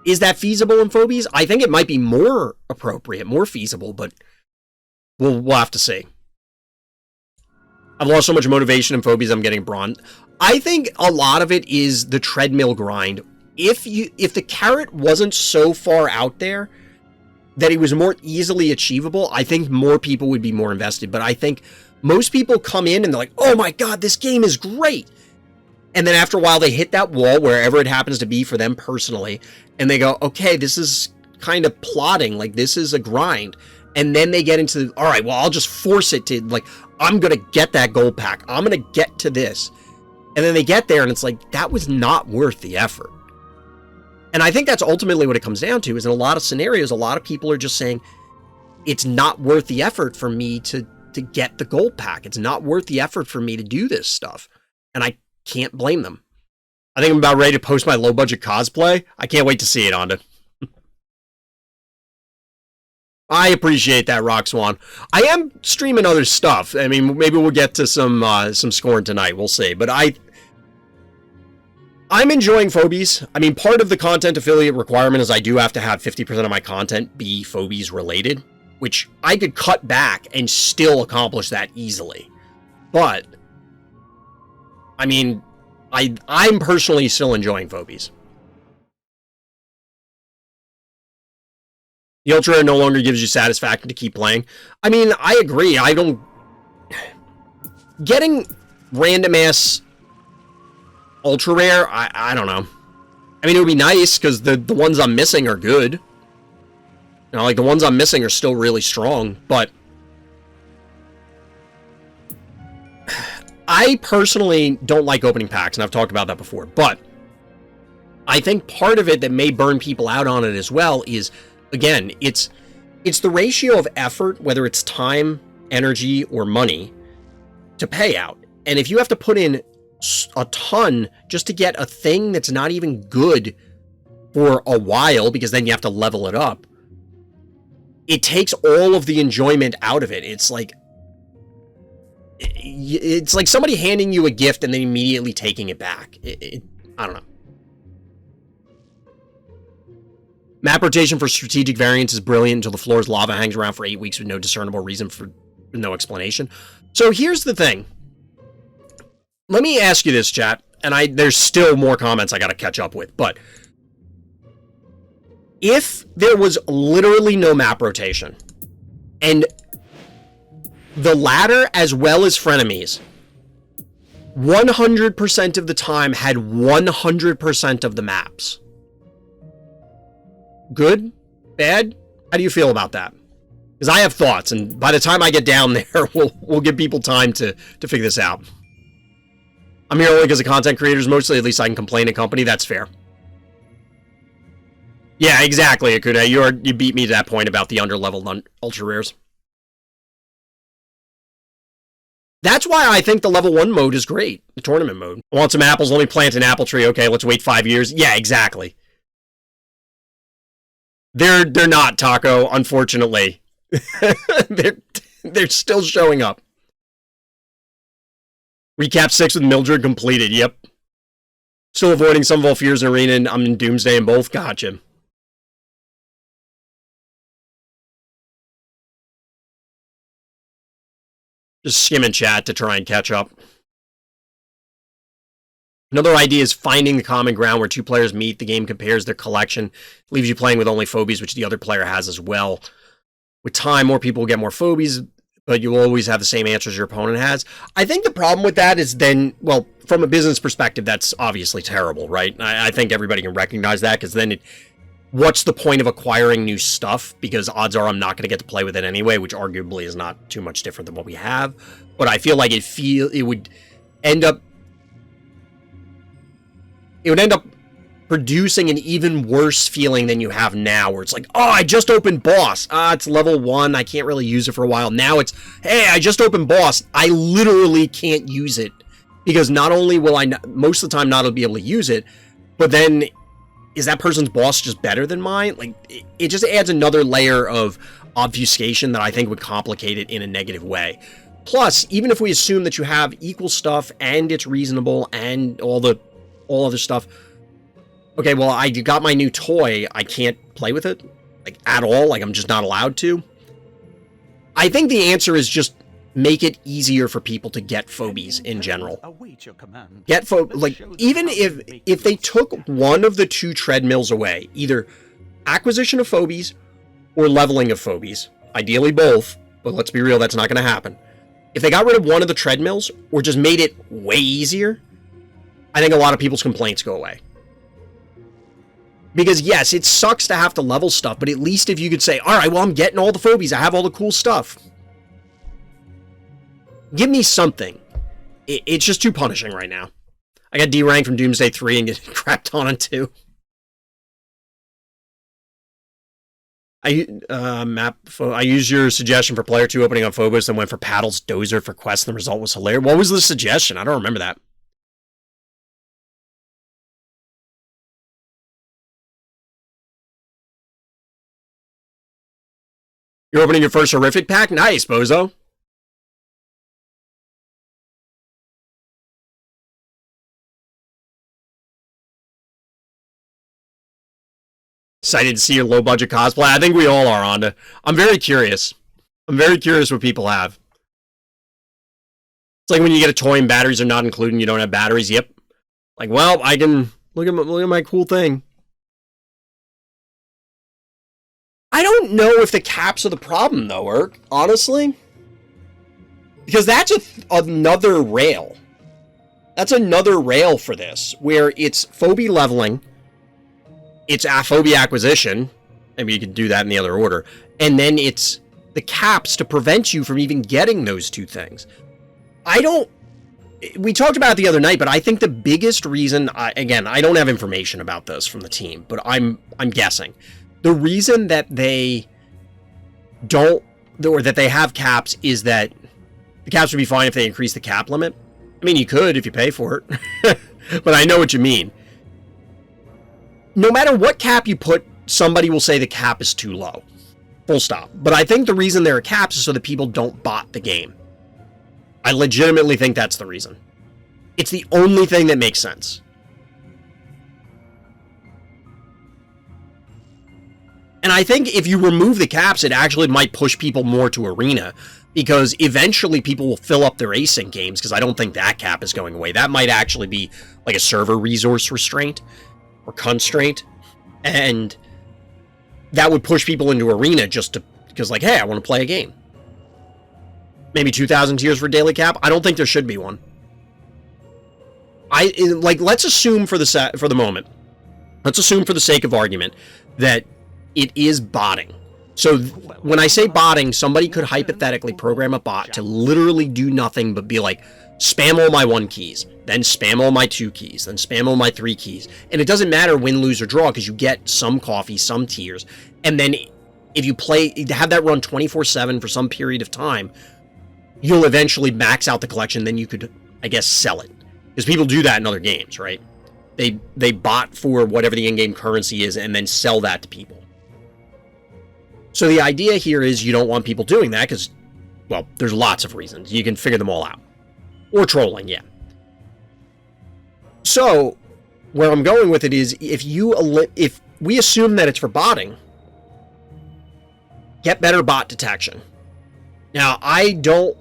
Is that feasible in Phobies? I think it might be more appropriate, more feasible, but we'll have to see. I've lost so much motivation and phobies, I'm getting bronze. I think a lot of it is the treadmill grind. If the carrot wasn't so far out there that it was more easily achievable, I think more people would be more invested. But I think most people come in and they're like, oh my god, this game is great. And then after a while, they hit that wall, wherever it happens to be for them personally, and they go, okay, this is kind of plodding, like this is a grind. And then they get into, all right, well, I'll just force it to, like, I'm going to get that gold pack. I'm going to get to this. And then they get there and it's like, that was not worth the effort. And I think that's ultimately what it comes down to, is in a lot of scenarios, a lot of people are just saying, it's not worth the effort for me to get the gold pack. It's not worth the effort for me to do this stuff. And I can't blame them. I think I'm about ready to post my low budget cosplay. I can't wait to see it, Onda. I appreciate that, Rock Swan. I am streaming other stuff. I mean, maybe we'll get to some scoring tonight. We'll see. But I'm enjoying Phobies. I mean, part of the content affiliate requirement is I do have to have 50% of my content be Phobies related, which I could cut back and still accomplish that easily. But I mean, I'm personally still enjoying Phobies. The Ultra Rare no longer gives you satisfaction to keep playing. I mean, I agree. I don't... Getting random-ass Ultra Rare, I don't know. I mean, it would be nice, because the ones I'm missing are good. You know, like, the ones I'm missing are still really strong, but... I personally don't like opening packs, and I've talked about that before, but I think part of it that may burn people out on it as well is... Again, it's the ratio of effort, whether it's time, energy, or money, to pay out. And if you have to put in a ton just to get a thing that's not even good for a while, because then you have to level it up, it takes all of the enjoyment out of it. It's like somebody handing you a gift and then immediately taking it back. I don't know. Map rotation for strategic variants is brilliant until the floor's lava hangs around for 8 weeks with no discernible reason for no explanation. So here's the thing. Let me ask you this, chat, and there's still more comments I gotta catch up with, but if there was literally no map rotation, and the ladder as well as frenemies 100% of the time had 100% of the maps, good? Bad? How do you feel about that? Because I have thoughts, and by the time I get down there, we'll give people time to figure this out. I'm here only because of content creators, mostly. At least I can complain at company. That's fair. Yeah, exactly, Akuda. You beat me to that point about the underleveled ultra rares. That's why I think the level 1 mode is great. The tournament mode. I want some apples, let me plant an apple tree. Okay, let's wait 5 years. Yeah, exactly. They're not, Taco, unfortunately. they're still showing up. Recap 6 with Mildred completed, yep. Still avoiding some of Volfears in Arena, and I'm in Doomsday in both. Gotcha. Just skimming chat to try and catch up. Another idea is finding the common ground where two players meet. The game compares their collection, leaves you playing with only phobies, which the other player has as well. With time, more people will get more phobies, but you will always have the same answers your opponent has. I think the problem with that is then, well, from a business perspective, that's obviously terrible, right? I think everybody can recognize that, because then what's the point of acquiring new stuff? Because odds are I'm not going to get to play with it anyway, which arguably is not too much different than what we have. But I feel like it would end up producing an even worse feeling than you have now, where it's like, oh, I just opened boss. It's level 1. I can't really use it for a while. Now it's, hey, I just opened boss. I literally can't use it, because not only will I most of the time not be able to use it, but then is that person's boss just better than mine? Like, it just adds another layer of obfuscation that I think would complicate it in a negative way. Plus, even if we assume that you have equal stuff and it's reasonable and all other stuff, okay, well, I got my new toy. I can't play with it, like, at all. Like, I'm just not allowed to. I think the answer is just make it easier for people to get phobies in general. Like, even if they took one of the two treadmills away, either acquisition of phobies or leveling of phobies, ideally both, but let's be real, that's not going to happen. If they got rid of one of the treadmills or just made it way easier, I think a lot of people's complaints go away. Because yes, it sucks to have to level stuff, but at least if you could say, all right, well, I'm getting all the phobies, I have all the cool stuff. Give me something. It's just too punishing right now. I got D-ranked from Doomsday 3 and get crapped on 2. I used your suggestion for Player 2 opening on Phobos, then went for Paddle's Dozer for Quest, and the result was hilarious. What was the suggestion? I don't remember that. You're opening your first horrific pack? Nice, bozo. Excited to see your low-budget cosplay. I think we all are, Onda. I'm very curious. I'm very curious what people have. It's like when you get a toy and batteries are not included and you don't have batteries. Yep. Like, well, I can... Look at my cool thing. I don't know if the caps are the problem, though, Urk, honestly. Because that's another rail. That's another rail for this, where it's phobia leveling, it's phobia acquisition, maybe you could do that in the other order, and then it's the caps to prevent you from even getting those two things. We talked about it the other night, but I think the biggest reason, again, I don't have information about this from the team, but I'm guessing. The reason that they don't, or that they have caps, is that the caps would be fine if they increase the cap limit. I mean, you could if you pay for it, but I know what you mean. No matter what cap you put, somebody will say the cap is too low. Full stop. But I think the reason there are caps is so that people don't bot the game. I legitimately think that's the reason. It's the only thing that makes sense. And I think if you remove the caps, it actually might push people more to Arena, because eventually people will fill up their async games, because I don't think that cap is going away. That might actually be like a server resource restraint or constraint, and that would push people into Arena just because, like, hey, I want to play a game. Maybe 2,000 tiers for daily cap? I don't think there should be one. Let's assume for the moment, let's assume for the sake of argument that it is botting. So when I say botting, somebody could hypothetically program a bot to literally do nothing but be like, spam all my 1 keys, then spam all my 2 keys, then spam all my 3 keys. And it doesn't matter win, lose, or draw, because you get some coffee, some tiers. And then if you have that run 24/7 for some period of time, you'll eventually max out the collection, then you could, I guess, sell it. Because people do that in other games, right? They bot for whatever the in-game currency is and then sell that to people. So the idea here is you don't want people doing that because, well, there's lots of reasons. You can figure them all out. Or trolling, yeah. So where I'm going with it is if we assume that it's for botting, get better bot detection. Now, I don't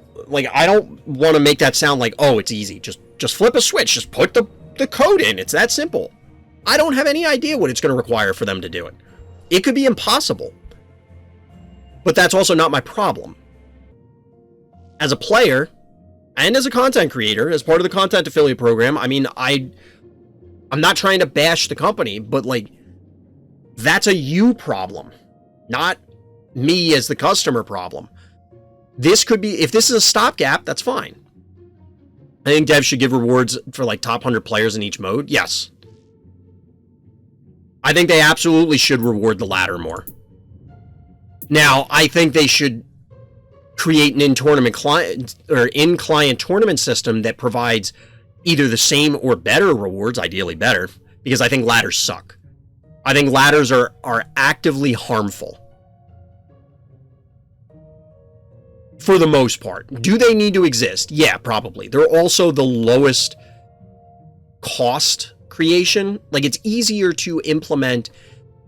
want to make that sound like, oh, it's easy. Just flip a switch. Just put the code in. It's that simple. I don't have any idea what it's going to require for them to do it. It could be impossible. But that's also not my problem. As a player, and as a content creator, as part of the content affiliate program, I mean, I'm not trying to bash the company, but, like, that's a you problem, not me as the customer problem. This could be, if this is a stopgap, that's fine. I think devs should give rewards for, like, top 100 players in each mode. Yes. I think they absolutely should reward the latter more. Now, I think they should create an in-tournament client or in-client tournament system that provides either the same or better rewards, ideally better, because I think ladders suck. I think ladders are actively harmful. For the most part. Do they need to exist? Yeah, probably. They're also the lowest cost creation. Like, it's easier to implement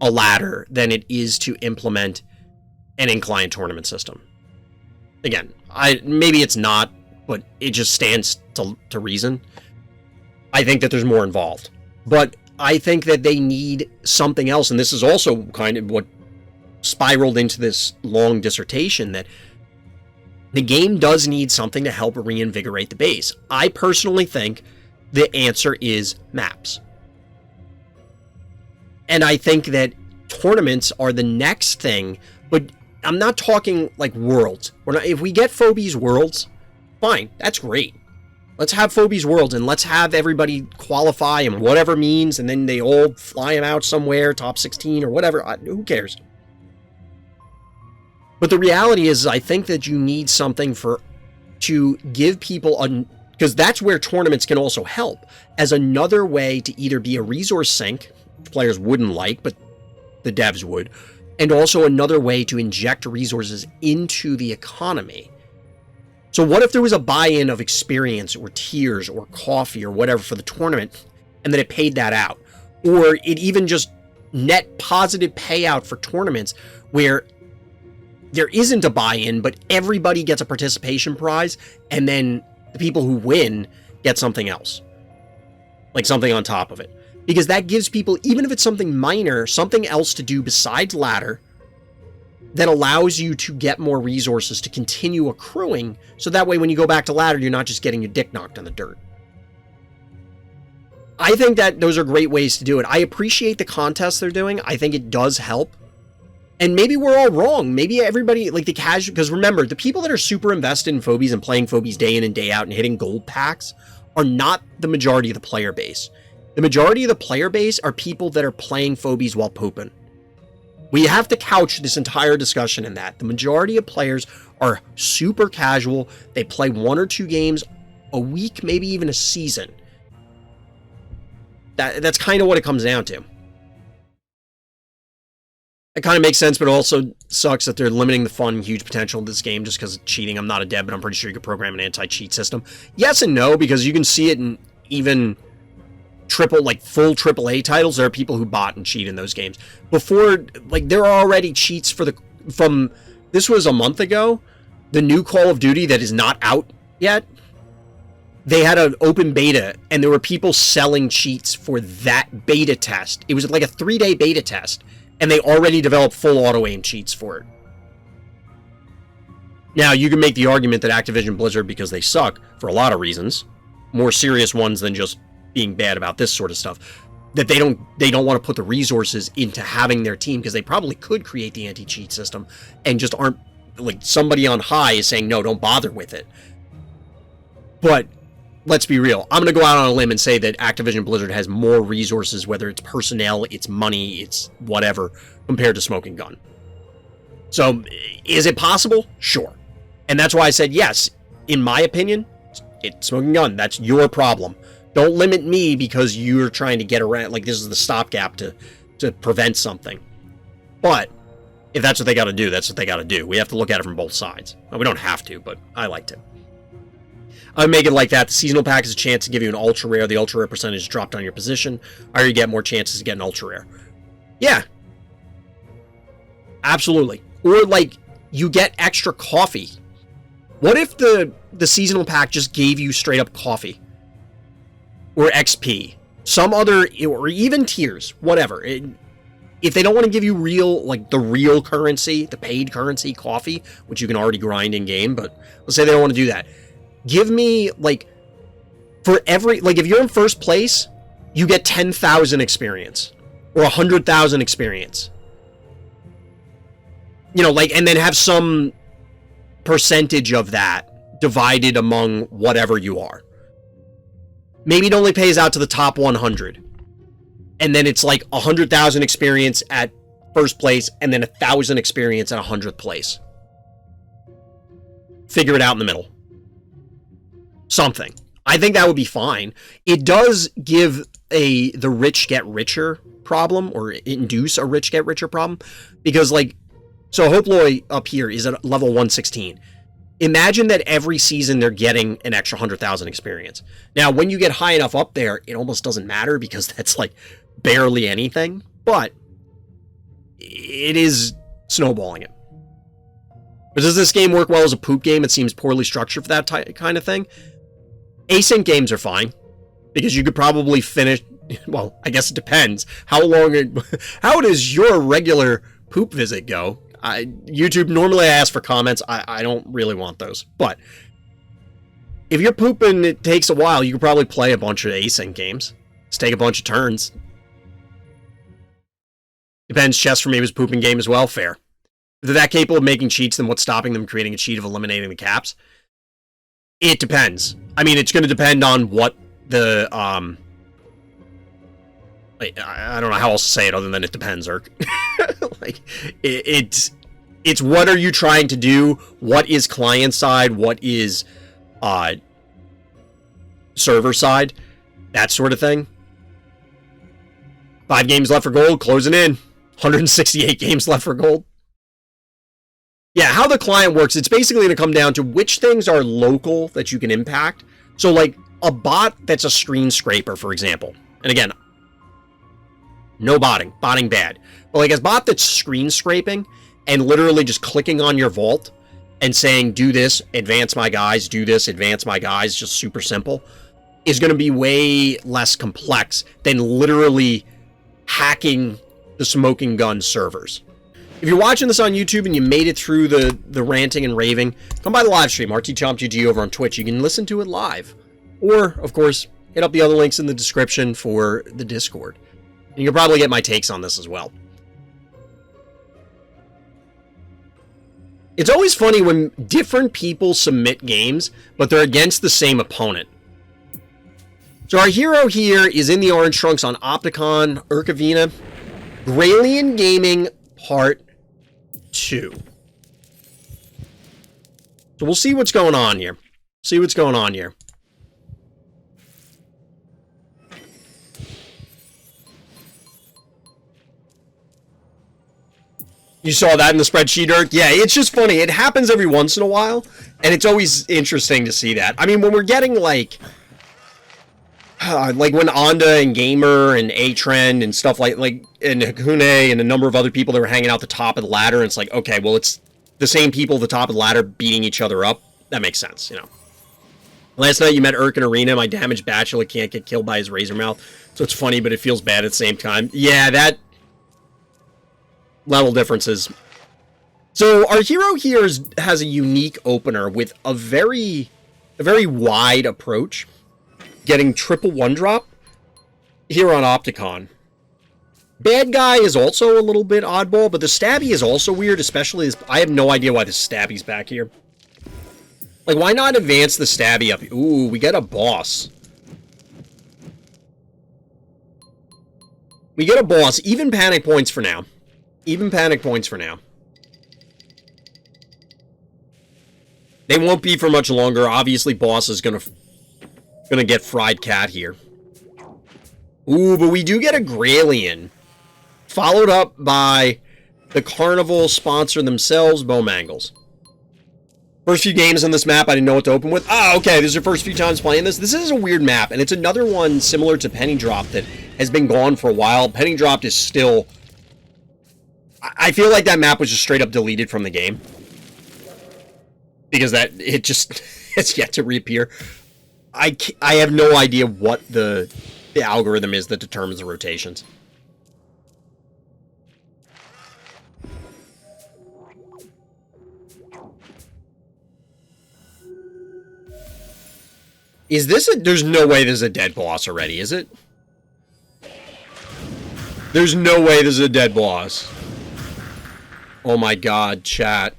a ladder than it is to implement an in-client tournament system. Again, Maybe it's not, but it just stands to reason. I think that there's more involved. But I think that they need something else, and this is also kind of what spiraled into this long dissertation, that the game does need something to help reinvigorate the base. I personally think the answer is maps. And I think that tournaments are the next thing, but I'm not talking like worlds. If we get Phobies worlds, fine, that's great. Let's have Phobies worlds, and let's have everybody qualify in whatever means, and then they all fly them out somewhere, top 16 or whatever. Who cares? But the reality is, I think that you need something to give people because that's where tournaments can also help, as another way to either be a resource sink, which players wouldn't like, but the devs would, and also another way to inject resources into the economy. So what if there was a buy-in of experience or tiers or coffee or whatever for the tournament, and then it paid that out? Or it even just net positive payout for tournaments where there isn't a buy-in, but everybody gets a participation prize, and then the people who win get something else. Like something on top of it. Because that gives people, even if it's something minor, something else to do besides ladder that allows you to get more resources to continue accruing, so that way when you go back to ladder, you're not just getting your dick knocked in the dirt. I think that those are great ways to do it. I appreciate the contests they're doing. I think it does help. And maybe we're all wrong. Maybe everybody, like the casual, because remember, the people that are super invested in Phobies and playing Phobies day in and day out and hitting gold packs are not the majority of the player base. The majority of the player base are people that are playing Phobies while pooping. We have to couch this entire discussion in that. The majority of players are super casual. They play 1 or 2 games a week, maybe even a season. That's kind of what it comes down to. It kind of makes sense, but it also sucks that they're limiting the fun and huge potential of this game just because of cheating. I'm not a dev, but I'm pretty sure you could program an anti-cheat system. Yes and no, because you can see it in even full AAA titles. There are people who bot and cheat in those games. Before, like, there are already cheats from this was a month ago, the new Call of Duty that is not out yet. They had an open beta, and there were people selling cheats for that beta test. It was like a 3-day beta test, and they already developed full auto-aim cheats for it. Now, you can make the argument that Activision Blizzard, because they suck, for a lot of reasons, more serious ones than just being bad about this sort of stuff, that they don't want to put the resources into having their team, because they probably could create the anti-cheat system, and just aren't, like, somebody on high is saying, no, don't bother with it. But let's be real. I'm going to go out on a limb and say that Activision Blizzard has more resources, whether it's personnel, it's money, it's whatever, compared to Smoking Gun. So, is it possible? Sure. And that's why I said, yes, in my opinion, it's Smoking Gun. That's your problem. Don't limit me because you're trying to get around, like this is the stopgap to prevent something. But if that's what they got to do, that's what they got to do. We have to look at it from both sides. Well, we don't have to, but I like to. I would make it like that. The seasonal pack is a chance to give you an ultra rare. The ultra rare percentage is dropped on your position, or you get more chances to get an ultra rare. Yeah. Absolutely. Or like you get extra coffee. What if the seasonal pack just gave you straight up coffee? Or XP. Some other, or even tiers, whatever. If they don't want to give you real, like the real currency, the paid currency, coffee, which you can already grind in game, but let's say they don't want to do that. Give me, like, for every, like, if you're in first place, you get 10,000 experience. Or 100,000 experience. You know, like, and then have some percentage of that divided among whatever you are. Maybe it only pays out to the top 100. And then it's like 100,000 experience at first place, and then 1,000 experience at 100th place. Figure it out in the middle. Something. I think that would be fine. It does give the rich get richer problem, or induce a rich get richer problem, because like, so Hoploy up here is at level 116. Imagine that every season they're getting an extra 100,000 experience. Now, when you get high enough up there, it almost doesn't matter because that's like barely anything, but it is snowballing it. But does this game work well as a poop game? It seems poorly structured for that kind of thing. Async games are fine, because you could probably finish... Well, I guess it depends. How does your regular poop visit go? YouTube, normally I ask for comments. I don't really want those. But if you're pooping, it takes a while. You could probably play a bunch of async games. Just take a bunch of turns. Depends. Chess for me was a pooping game as well. Fair. If they're that capable of making cheats, then what's stopping them creating a cheat of eliminating the caps? It depends. I mean, it's going to depend on what the... I don't know how else to say it other than it depends, Urk. Like, it's what are you trying to do? What is client side? What is server side? That sort of thing. 5 games left for gold, closing in. 168 games left for gold. Yeah, how the client works, it's basically going to come down to which things are local that you can impact. So, like, a bot that's a screen scraper, for example. And again, no botting. Botting bad. But like a bot that's screen scraping and literally just clicking on your vault and saying, do this, advance my guys, do this, advance my guys, just super simple, is going to be way less complex than literally hacking the smoking gun servers. If you're watching this on YouTube and you made it through the ranting and raving, come by the live stream, RTChompGG over on Twitch. You can listen to it live. Or, of course, hit up the other links in the description for the Discord. You can probably get my takes on this as well. It's always funny when different people submit games, but they're against the same opponent. So our hero here is in the orange trunks on Opticon, Urkevina, Gralian Gaming Part 2. So we'll see what's going on here. See what's going on here. You saw that in the spreadsheet, Urk? Yeah, it's just funny. It happens every once in a while, and it's always interesting to see that. I mean, when we're getting, like when Onda and Gamer and A-Trend and stuff like and Hakune and a number of other people that were hanging out the top of the ladder, and it's like, okay, well, it's the same people at the top of the ladder beating each other up. That makes sense, you know. Last night you met Urk in Arena. My damaged bachelor can't get killed by his razor mouth, so it's funny, but it feels bad at the same time. Yeah, that... level differences. So our hero here has a unique opener with a very wide approach, getting triple 1-drop here on Opticon. Bad guy is also a little bit oddball, but the stabby is also weird, especially as I have no idea why the stabby's back here. Like, why not advance the stabby up? Ooh, we get a boss. We get a boss. Even panic points for now. Even panic points for now. They won't be for much longer. Obviously, boss is gonna get fried cat here. Ooh, but we do get a Gralian. Followed up by the Carnival sponsor themselves, Bowmangles. First few games on this map, I didn't know what to open with. Ah, okay, this is your first few times playing this. This is a weird map, and it's another one similar to Penny Drop that has been gone for a while. Penny Drop is still... I feel like that map was just straight up deleted from the game. Because it just has yet to reappear. I have no idea what the algorithm is that determines the rotations. Is this there's no way there's a dead boss already, is it? There's no way there's a dead boss. Oh my god, chat.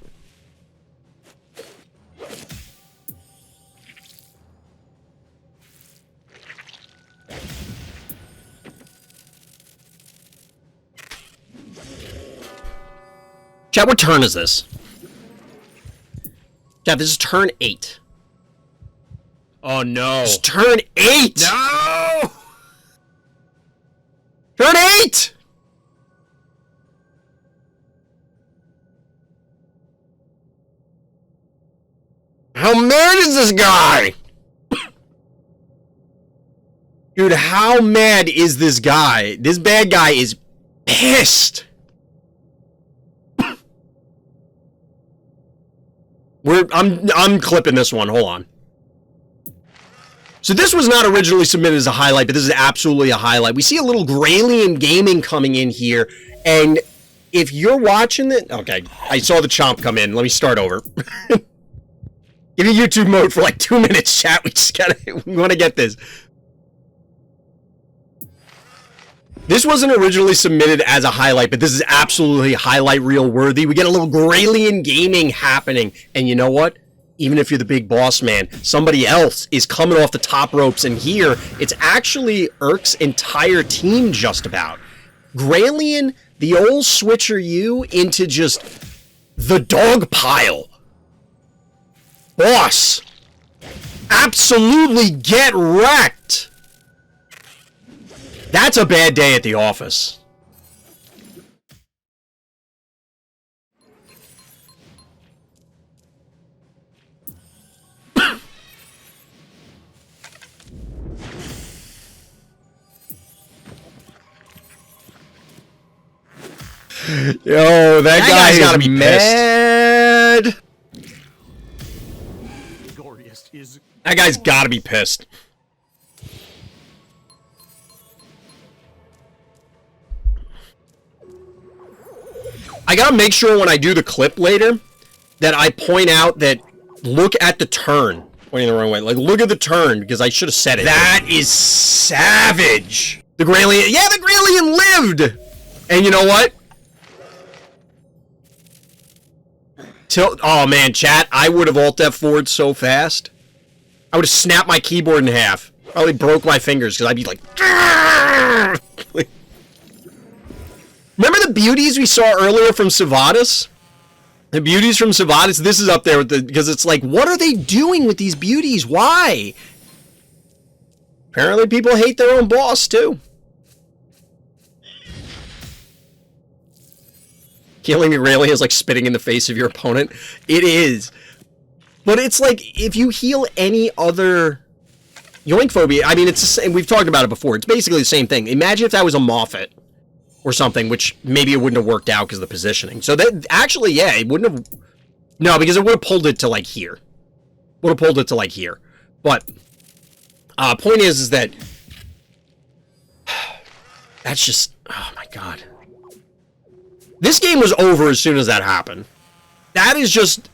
Chat, what turn is this? Chat, this is turn 8. Oh no. It's turn 8! No! Turn 8! How mad is this guy? Dude, how mad is this guy? This bad guy is pissed. I'm clipping this one. Hold on. So this was not originally submitted as a highlight, but this is absolutely a highlight. We see a little Graylian Gaming coming in here, and if you're watching it... Okay, I saw the chomp come in. Let me start over. Give me YouTube mode for like 2 minutes, chat. We want to get this. This wasn't originally submitted as a highlight, but this is absolutely highlight reel worthy. We get a little Graylian Gaming happening, and you know what? Even if you're the big boss man, somebody else is coming off the top ropes, and here, it's actually Urk's entire team just about. Graylian, the old switcher you into just the dog pile. Boss, absolutely get wrecked. That's a bad day at the office. Yo, that guy's gotta be mad. That guy's gotta be pissed. I gotta make sure when I do the clip later that I point out that look at the turn. Pointing the wrong way. Like, look at the turn, because I should have said it. That is savage. The Graylian. Yeah, the Graylian lived. And you know what? Oh man, chat, I would have Alt F4'd so fast. I would have snapped my keyboard in half. Probably broke my fingers, because I'd be like... Remember the beauties we saw earlier from Sivadas? The beauties from Sivadas? This is up there with the... Because it's like, what are they doing with these beauties? Why? Apparently people hate their own boss, too. Killing Aurelia is like spitting in the face of your opponent. It is. But it's like, if you heal any other Yoink Phobia, I mean, it's the same. We've talked about it before. It's basically the same thing. Imagine if that was a Moffat or something, which maybe it wouldn't have worked out because of the positioning. So that, actually, yeah, it wouldn't have... No, because it would have pulled it to, like, here. Would have pulled it to, like, here. But, point is that... That's just... Oh, my God. This game was over as soon as that happened. That is just...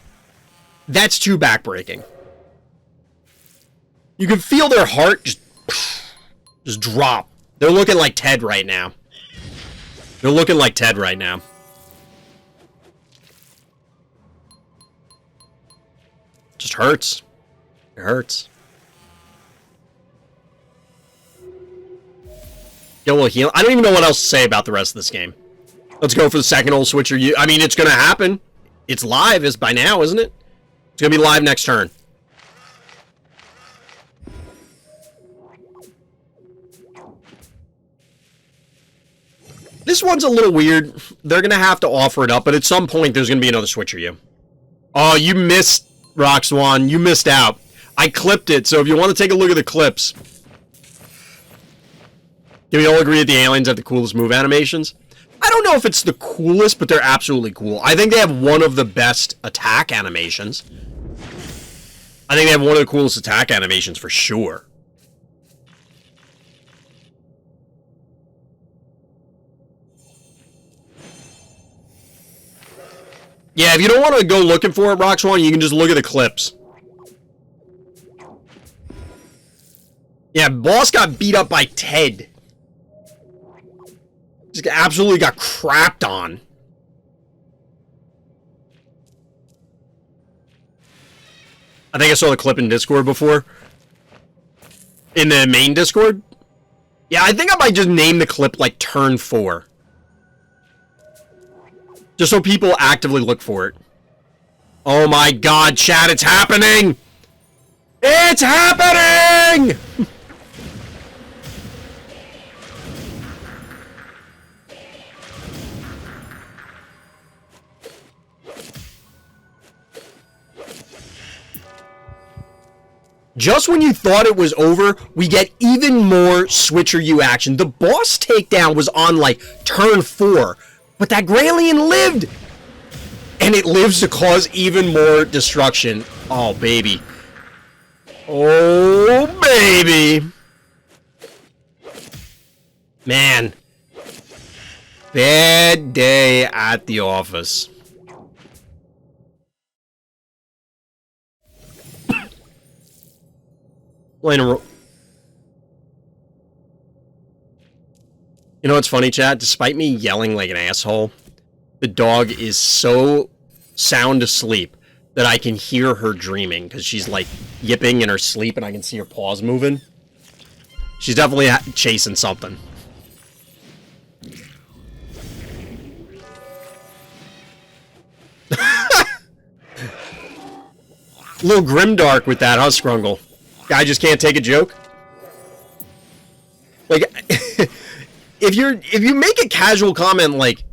That's too backbreaking. You can feel their heart just drop. They're looking like Ted right now. They're looking like Ted right now. Just hurts. It hurts. Get a little heal. I don't even know what else to say about the rest of this game. Let's go for the second old switcher. I mean, it's going to happen. It's live by now, isn't it? It's going to be live next turn. This one's a little weird. They're going to have to offer it up, but at some point, there's going to be another switcher you. Oh, you missed, Rock Swan. You missed out. I clipped it, so if you want to take a look at the clips. Can we all agree that the aliens have the coolest move animations? I don't know if it's the coolest, but they're absolutely cool. I think they have one of the best attack animations. I think they have one of the coolest attack animations for sure. Yeah, if you don't want to go looking for it, Rock Swan, you can just look at the clips. Yeah, boss got beat up by Ted. Just absolutely got crapped on. I think I saw the clip in Discord before. In the main Discord? Yeah, I think I might just name the clip like Turn 4. Just so people actively look for it. Oh my god, chat, it's happening! It's happening! Just when you thought it was over, we get even more Switcher U action. The boss takedown was on, like, turn 4. But that Graylian lived! And it lives to cause even more destruction. Oh, baby. Oh, baby. Man. Bad day at the office. You know what's funny, chat? Despite me yelling like an asshole, the dog is so sound asleep that I can hear her dreaming because she's like yipping in her sleep and I can see her paws moving. She's definitely chasing something. A little grimdark with that, huh, Scrungle? Guy just can't take a joke. Like, if you make a casual comment like,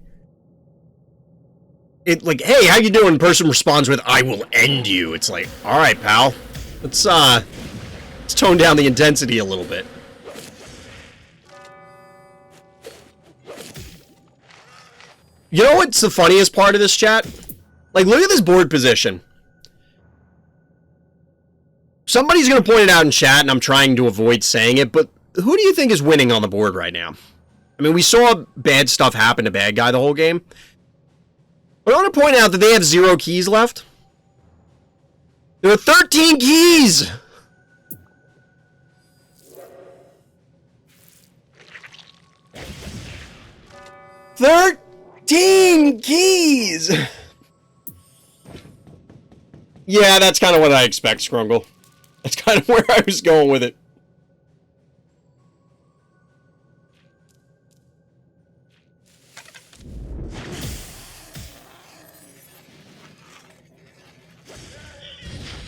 hey, how you doing? Person responds with, I will end you. It's like, all right, pal. Let's tone down the intensity a little bit. You know what's the funniest part of this, chat? Like, look at this board position. Somebody's going to point it out in chat, and I'm trying to avoid saying it, but who do you think is winning on the board right now? I mean, we saw bad stuff happen to bad guy the whole game. But I want to point out that they have 0 keys left. There are 13 keys! Keys! Yeah, that's kind of what I expect, Scrungle. That's kind of where I was going with it.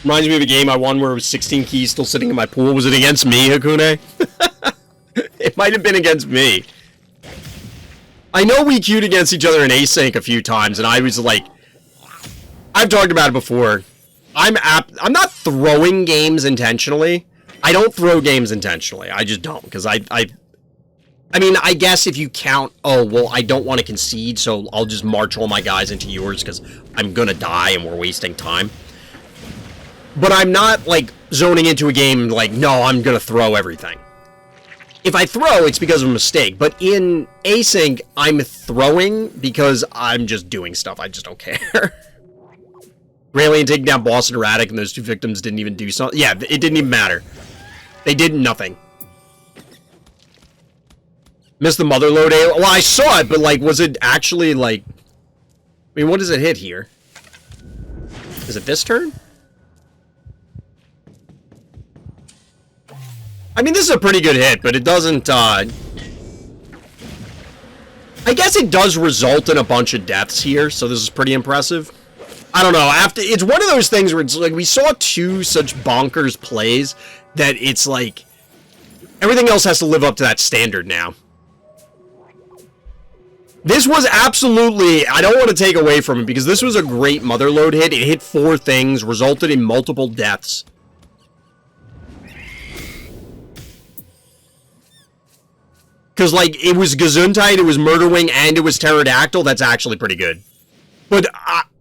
Reminds me of a game I won where it was 16 keys still sitting in my pool. Was it against me, Hakune? It might have been against me. I know we queued against each other in async a few times, and I was like... I've talked about it before. I'm not throwing games intentionally. I don't throw games intentionally. I just don't, because I mean, I guess if you count, oh, well, I don't want to concede, so I'll just march all my guys into yours, because I'm gonna die and we're wasting time. But I'm not, like, zoning into a game like, no, I'm gonna throw everything. If I throw, it's because of a mistake. But in async, I'm throwing because I'm just doing stuff. I just don't care. Raelian taking down Boston Erratic, and those 2 victims didn't even do something. Yeah, it didn't even matter. They did nothing. Missed the mother load. Well, I saw it, but, like, was it actually, like... I mean, what does it hit here? Is it this turn? I mean, this is a pretty good hit, but it doesn't, I guess it does result in a bunch of deaths here, so this is pretty impressive. I don't know, it's one of those things where it's like, we saw 2 such bonkers plays that it's like, everything else has to live up to that standard now. This was absolutely, I don't want to take away from it, because this was a great motherload hit. It hit 4 things, resulted in multiple deaths. Because, like, it was Gesundheit, it was Murderwing, and it was Pterodactyl. That's actually pretty good. But,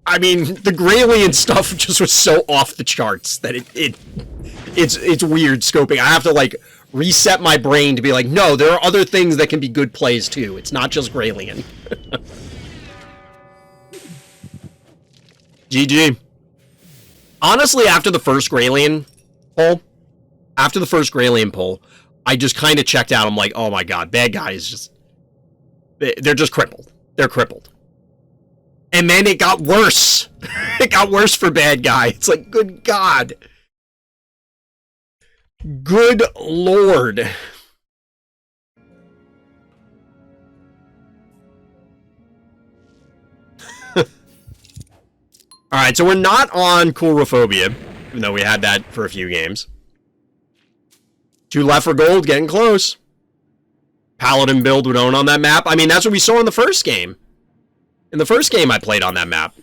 I mean, the Graylien stuff just was so off the charts that it's weird scoping. I have to, like, reset my brain to be like, no, there are other things that can be good plays, too. It's not just Graylien. GG. Honestly, after the first Graylien pull, I just kind of checked out. I'm like, oh my god, bad guy is just... They're just crippled. They're crippled. And then it got worse. It got worse for bad guy. It's like, good god. Good lord. Alright, so we're not on COUL-ruh-FOE-bee-uh, even though we had that for a few games. 2 left for gold, getting close. Paladin build would own on that map. I mean, that's what we saw in the first game. In the first game I played on that map.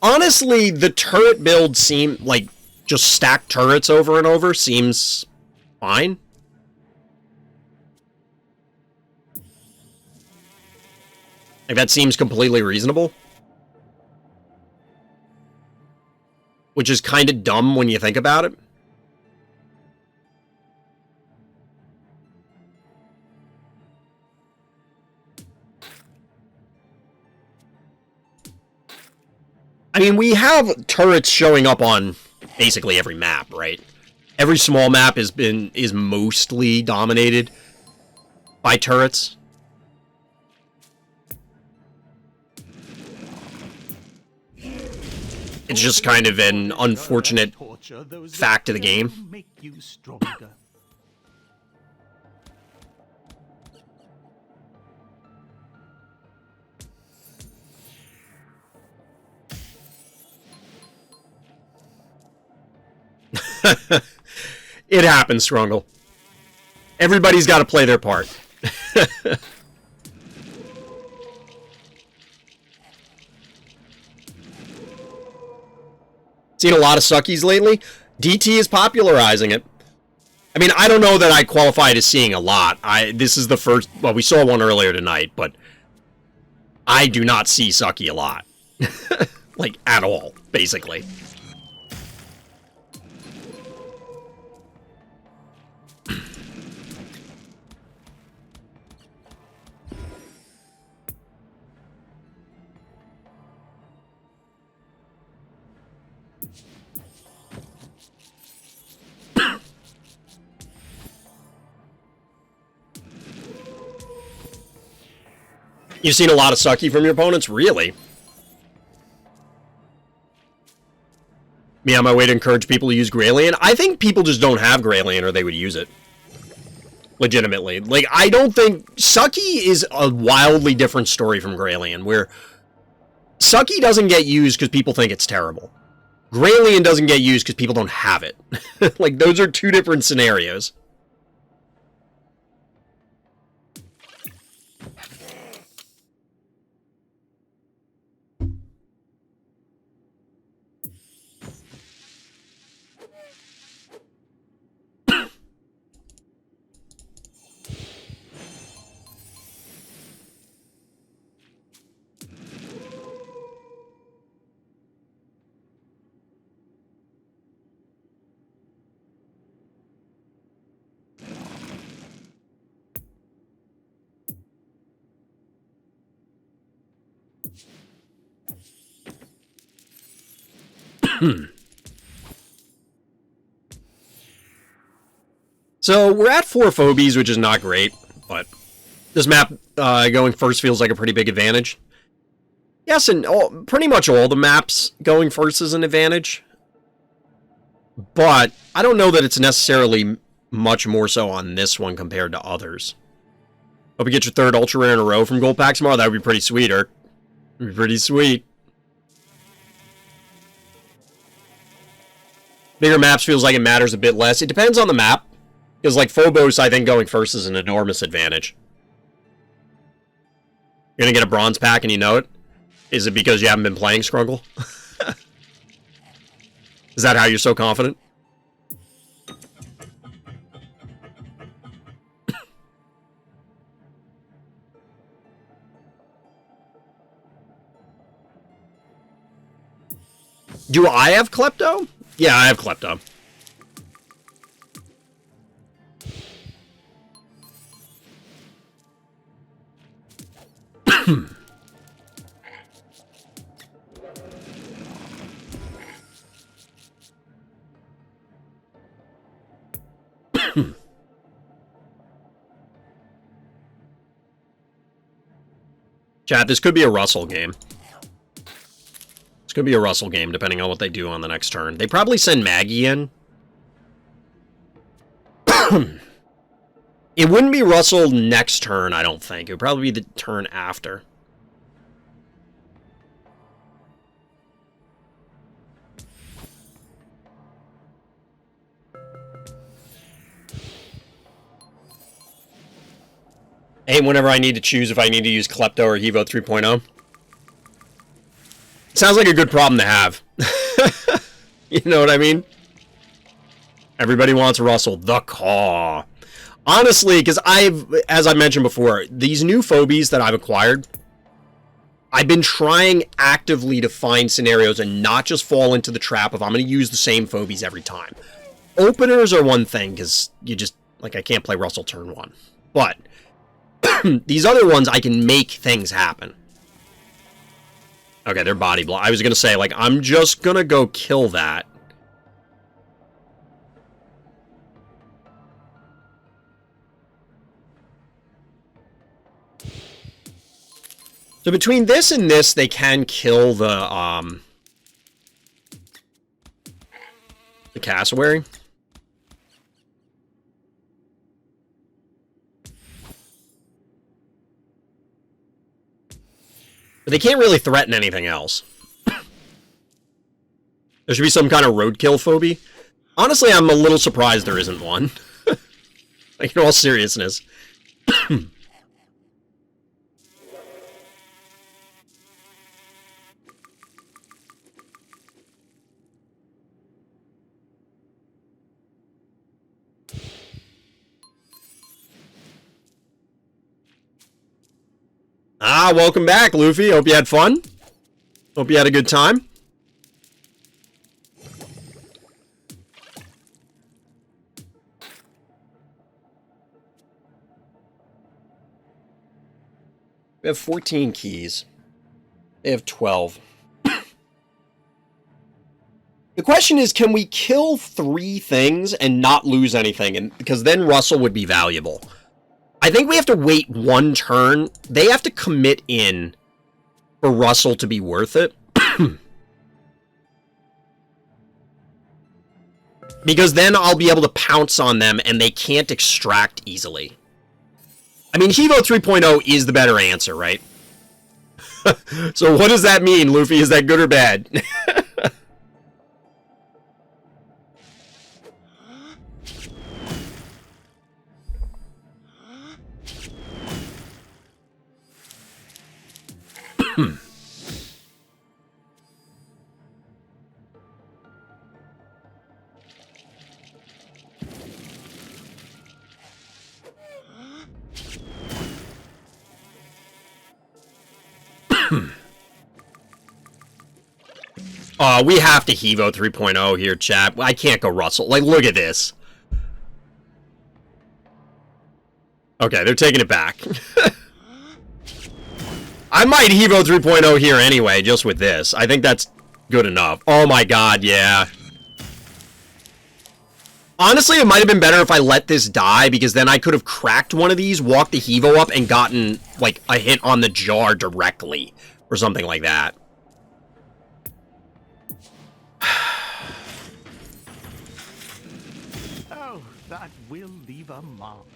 Honestly, the turret build seemed like just stack turrets over and over seems fine. Like, that seems completely reasonable. Which is kind of dumb when you think about it. I mean, we have turrets showing up on basically every map, right? Every small map is mostly dominated by turrets. It's just kind of an unfortunate fact of the game. It happens, Strungle. Everybody's got to play their part. Seen a lot of suckies lately. DT is popularizing it. I mean, I don't know that I qualify as seeing a lot. This is the first... Well, we saw one earlier tonight, but I do not see sucky a lot. Like, at all, basically. You've seen a lot of sucky from your opponents? Really? Me on my way to encourage people to use Graylien? I think people just don't have Graylien or they would use it. Legitimately. Like, I don't think... Sucky is a wildly different story from Graylien, where Sucky doesn't get used because people think it's terrible. Graylien doesn't get used because people don't have it. Like, those are two different scenarios. So, we're at 4 Phobies, which is not great, but this map going first feels like a pretty big advantage. Yes, and pretty much all the maps going first is an advantage. But I don't know that it's necessarily much more so on this one compared to others. Hope you get your 3rd Ultra Rare in a row from Gold Pack tomorrow. That would be pretty sweet, Urk. That would be pretty sweet. Bigger maps feels like it matters a bit less. It depends on the map. Because, like, Phobos, I think going first is an enormous advantage. You're gonna get a bronze pack and you know it? Is it because you haven't been playing Scrungle? Is that how you're so confident? Do I have Klepto? Yeah, I have Klepto. Chat, this could be a Russell game. This could be a Russell game, depending on what they do on the next turn. They probably send Maggie in. It wouldn't be Russell next turn, I don't think. It would probably be the turn after. And whenever I need to choose if I need to use Klepto or Hevo 3.0. Sounds like a good problem to have. You know what I mean? Everybody wants Russell. The Caw. Honestly, because as I mentioned before, these new Phobies that I've acquired, I've been trying actively to find scenarios and not just fall into the trap of I'm going to use the same phobies every time. Openers are one thing, because you just, like, I can't play Russell turn 1. But these other ones, I can make things happen. Okay, they're body block. I was going to say, like, I'm just going to go kill that. So between this and this, they can kill the cassowary. But they can't really threaten anything else. There should be some kind of roadkill phobie. Honestly, I'm a little surprised there isn't one. Like, in all seriousness. Ah, welcome back, Luffy. Hope you had fun. Hope you had a good time. We have 14 keys. They have 12. The question is, can we kill 3 things and not lose anything? And because then Russell would be valuable. I think we have to wait 1 turn. They have to commit in for Russell to be worth it. Because then I'll be able to pounce on them and they can't extract easily. I mean, Hevo 3.0 is the better answer, right? So what does that mean, Luffy? Is that good or bad? We have to Hevo 3.0 here, chat. I can't go Russell. Like, look at this. Okay, they're taking it back. I might Hevo 3.0 here anyway, just with this. I think that's good enough. Oh my god, yeah. Honestly, it might have been better if I let this die, because then I could have cracked one of these, walked the Hevo up, and gotten, like, a hit on the jar directly. Or something like that. Oh, that will leave a mark.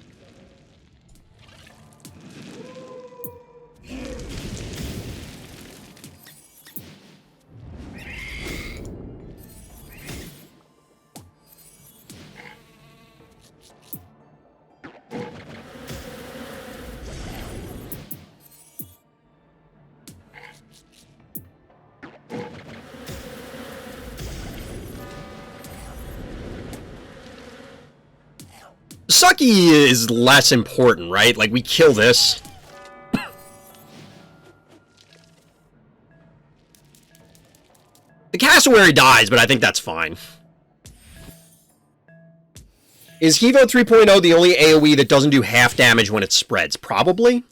Sucky is less important, right? Like, we kill this. The cassowary dies, but I think that's fine. Is Hevo 3.0 the only AoE that doesn't do half damage when it spreads? Probably.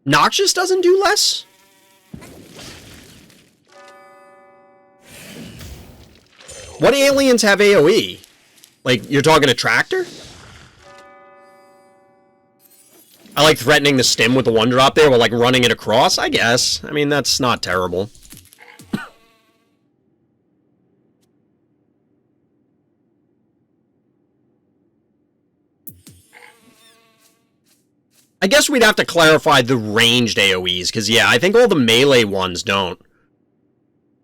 Noxious doesn't do less? What aliens have AoE? Like, you're talking a tractor? I like threatening the stim with the 1-drop there while, like, running it across, I guess. I mean, that's not terrible. I guess we'd have to clarify the ranged AoEs, because, yeah, I think all the melee ones don't.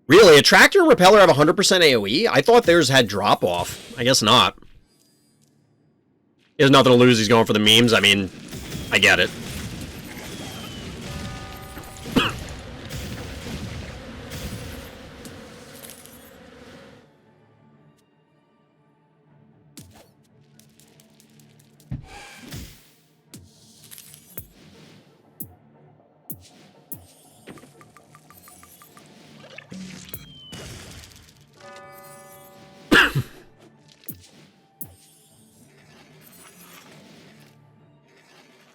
Really, a tractor and repeller have 100% AoE? I thought theirs had drop-off. I guess not. He has nothing to lose, he's going for the memes. I mean, I get it.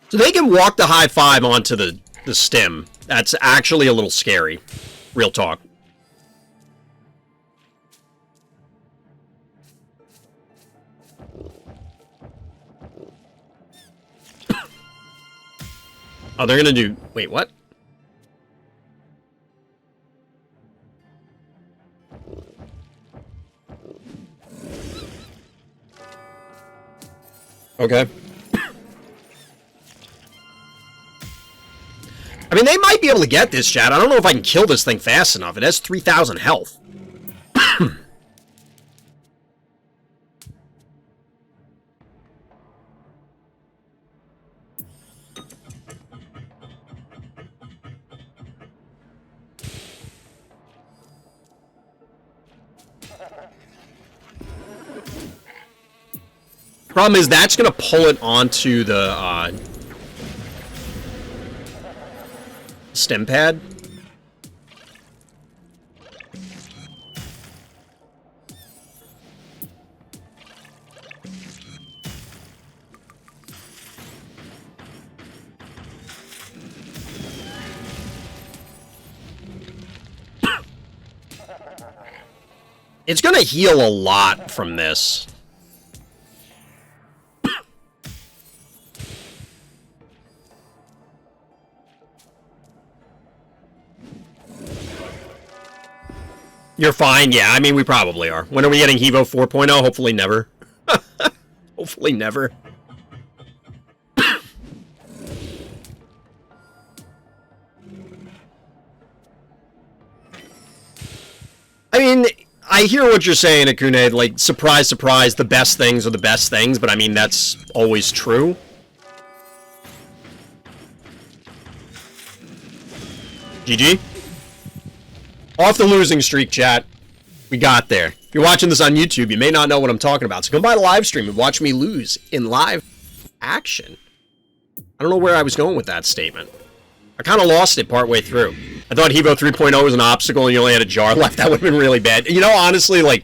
So they can walk the high five onto the stem. That's actually a little scary. Real talk. Oh, they're gonna do... Wait, what? Okay. I mean, they might be able to get this, chat. I don't know if I can kill this thing fast enough. It has 3,000 health. Problem is, that's going to pull it onto the stem pad. It's going to heal a lot from this. You're fine, yeah. I mean, we probably are. When are we getting Hevo 4.0? Hopefully never. Hopefully never. I mean, I hear what you're saying, Akune. Like, surprise, surprise, the best things are the best things, but I mean, that's always true. GG. Off the losing streak, chat. We got there. If you're watching this on YouTube, you may not know what I'm talking about. So come by the live stream and watch me lose in live action. I don't know where I was going with that statement. I kind of lost it partway through. I thought Hevo 3.0 was an obstacle and you only had a jar left. That would have been really bad. You know, honestly, like,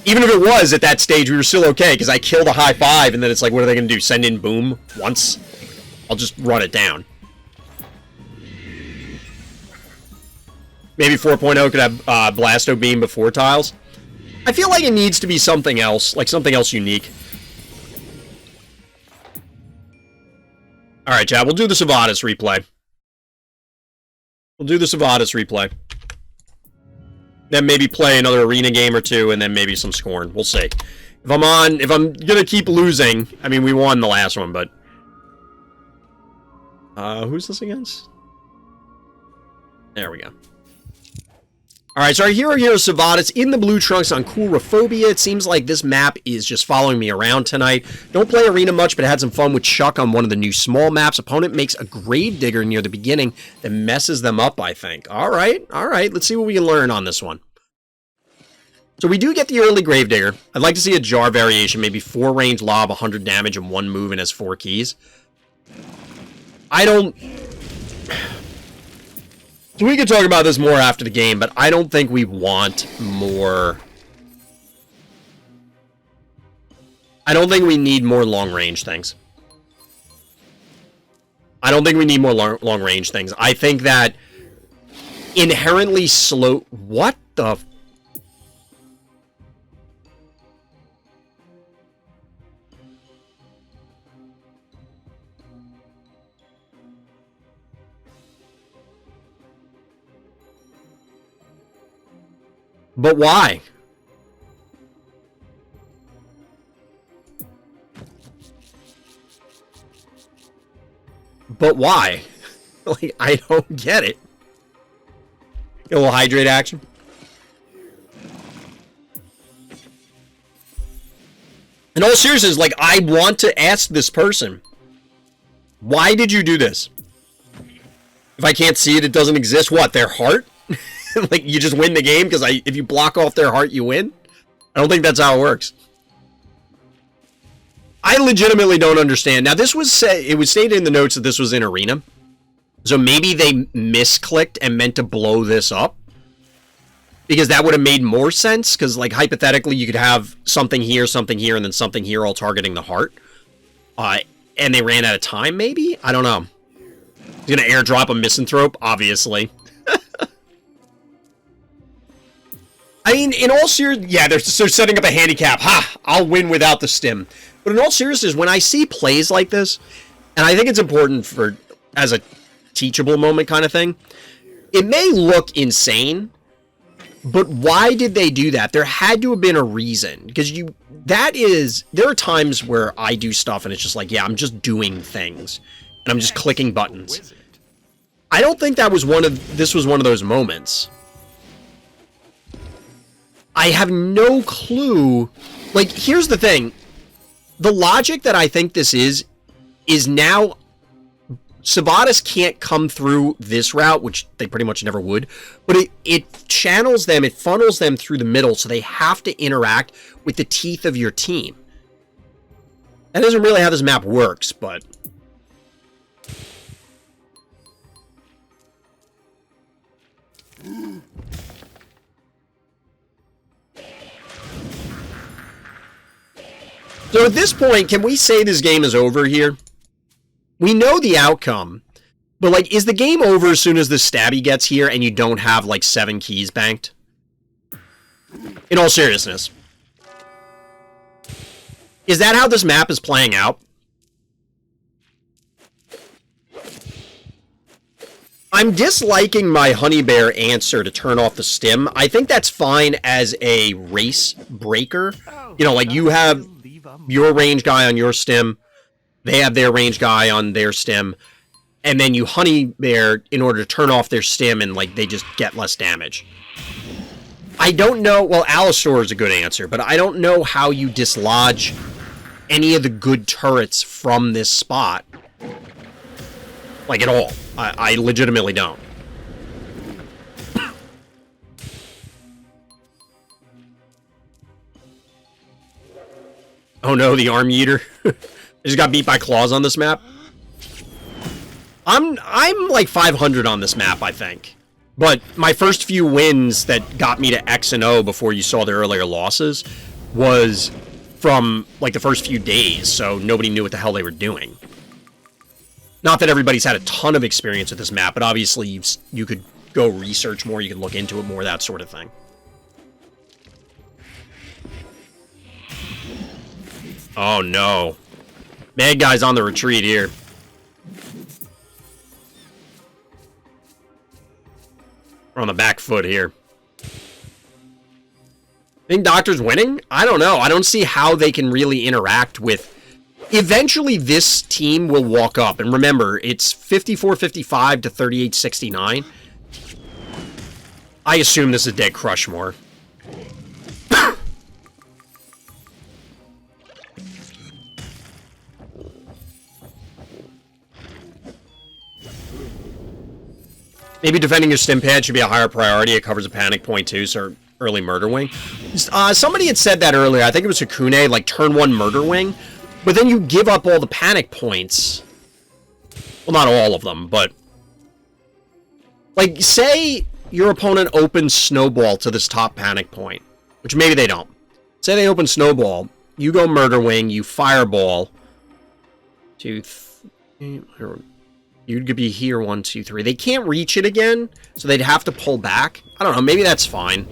even if it was at that stage, we were still okay because I killed a high five and then it's like, what are they going to do? Send in boom once? I'll just run it down. Maybe 4.0 could have Blasto Beam before tiles. I feel like it needs to be something else, like something else unique. Alright, chat, we'll do the Sivadas replay. We'll do the Sivadas replay. Then maybe play another arena game or two, and then maybe some Scorn. We'll see. If I'm gonna keep losing, I mean, we won the last one, but... who's this against? There we go. Alright, so our hero here is Sivadas in the blue trunks on COUL-ruh-FOE-bee-uh. It seems like this map is just following me around tonight. Don't play Arena much, but had some fun with Chuck on one of the new small maps. Opponent makes a grave digger near the beginning that messes them up, I think. Alright, let's see what we can learn on this one. So we do get the early grave digger. I'd like to see a jar variation, maybe 4 range lob, 100 damage, and 1 move, and has 4 keys. I don't... So we could talk about this more after the game, but I don't think we want more... I don't think we need more long-range things. I don't think we need more long-range things. I think that inherently slow... What the... But why? But why? Like, I don't get it. Get a little hydrate action. In all seriousness, like, I want to ask this person, why did you do this? If I can't see it, it doesn't exist. What, their heart? Like, you just win the game because if you block off their heart, you win? I don't think that's how it works. I legitimately don't understand. Now, this was it was stated in the notes that this was in Arena. So maybe they misclicked and meant to blow this up. Because that would have made more sense. Because, like, hypothetically, you could have something here, and then something here, all targeting the heart. and they ran out of time, maybe? I don't know. He's gonna airdrop a misanthrope, obviously. I mean, in all seriousness, yeah, they're setting up a handicap. Ha! I'll win without the stim. But in all seriousness, when I see plays like this, and I think it's important for, as a teachable moment kind of thing, it may look insane, but why did they do that? There had to have been a reason. Because there are times where I do stuff and it's just like, yeah, I'm just doing things. And I'm just clicking buttons. I don't think this was one of those moments. I have no clue. Like, here's the thing. The logic that I think this is now Sivadas can't come through this route, which they pretty much never would, but it channels them, it funnels them through the middle, so they have to interact with the teeth of your team. That isn't really how this map works, but... So at this point, can we say this game is over here? We know the outcome, but, like, is the game over as soon as the stabby gets here and you don't have, like, 7 keys banked? In all seriousness. Is that how this map is playing out? I'm disliking my honey bear answer to turn off the stim. I think that's fine as a race breaker. You know, like, you have your range guy on your stim, they have their range guy on their stim, and then you honey bear in order to turn off their stim and, like, they just get less damage. I don't know, well, Alistor is a good answer, but I don't know how you dislodge any of the good turrets from this spot. Like, at all. I legitimately don't. Oh no, the arm eater. I just got beat by claws on this map. I'm like 500 on this map, I think. But my first few wins that got me to X and O before you saw the earlier losses was from, like, the first few days, so nobody knew what the hell they were doing. Not that everybody's had a ton of experience with this map, but obviously you could go research more, you could look into it more, that sort of thing. Oh no. Bad guy's on the retreat here. We're on the back foot here. Think Doctor's winning? I don't know. I don't see how they can really interact with... Eventually, this team will walk up. And remember, it's 54-55 to 38-69. I assume this is Dead Crushmore. Maybe defending your stim pad should be a higher priority. It covers a panic point too, so early murder wing. Somebody had said that earlier. I think it was Hakune, like turn 1 murder wing. But then you give up all the panic points. Well, not all of them, but... Like, say your opponent opens Snowball to this top panic point. Which maybe they don't. Say they open Snowball. You go Murder Wing. You Fireball. 2, 3... You could be here, 1, 2, 3. They can't reach it again, so they'd have to pull back. I don't know, maybe that's fine.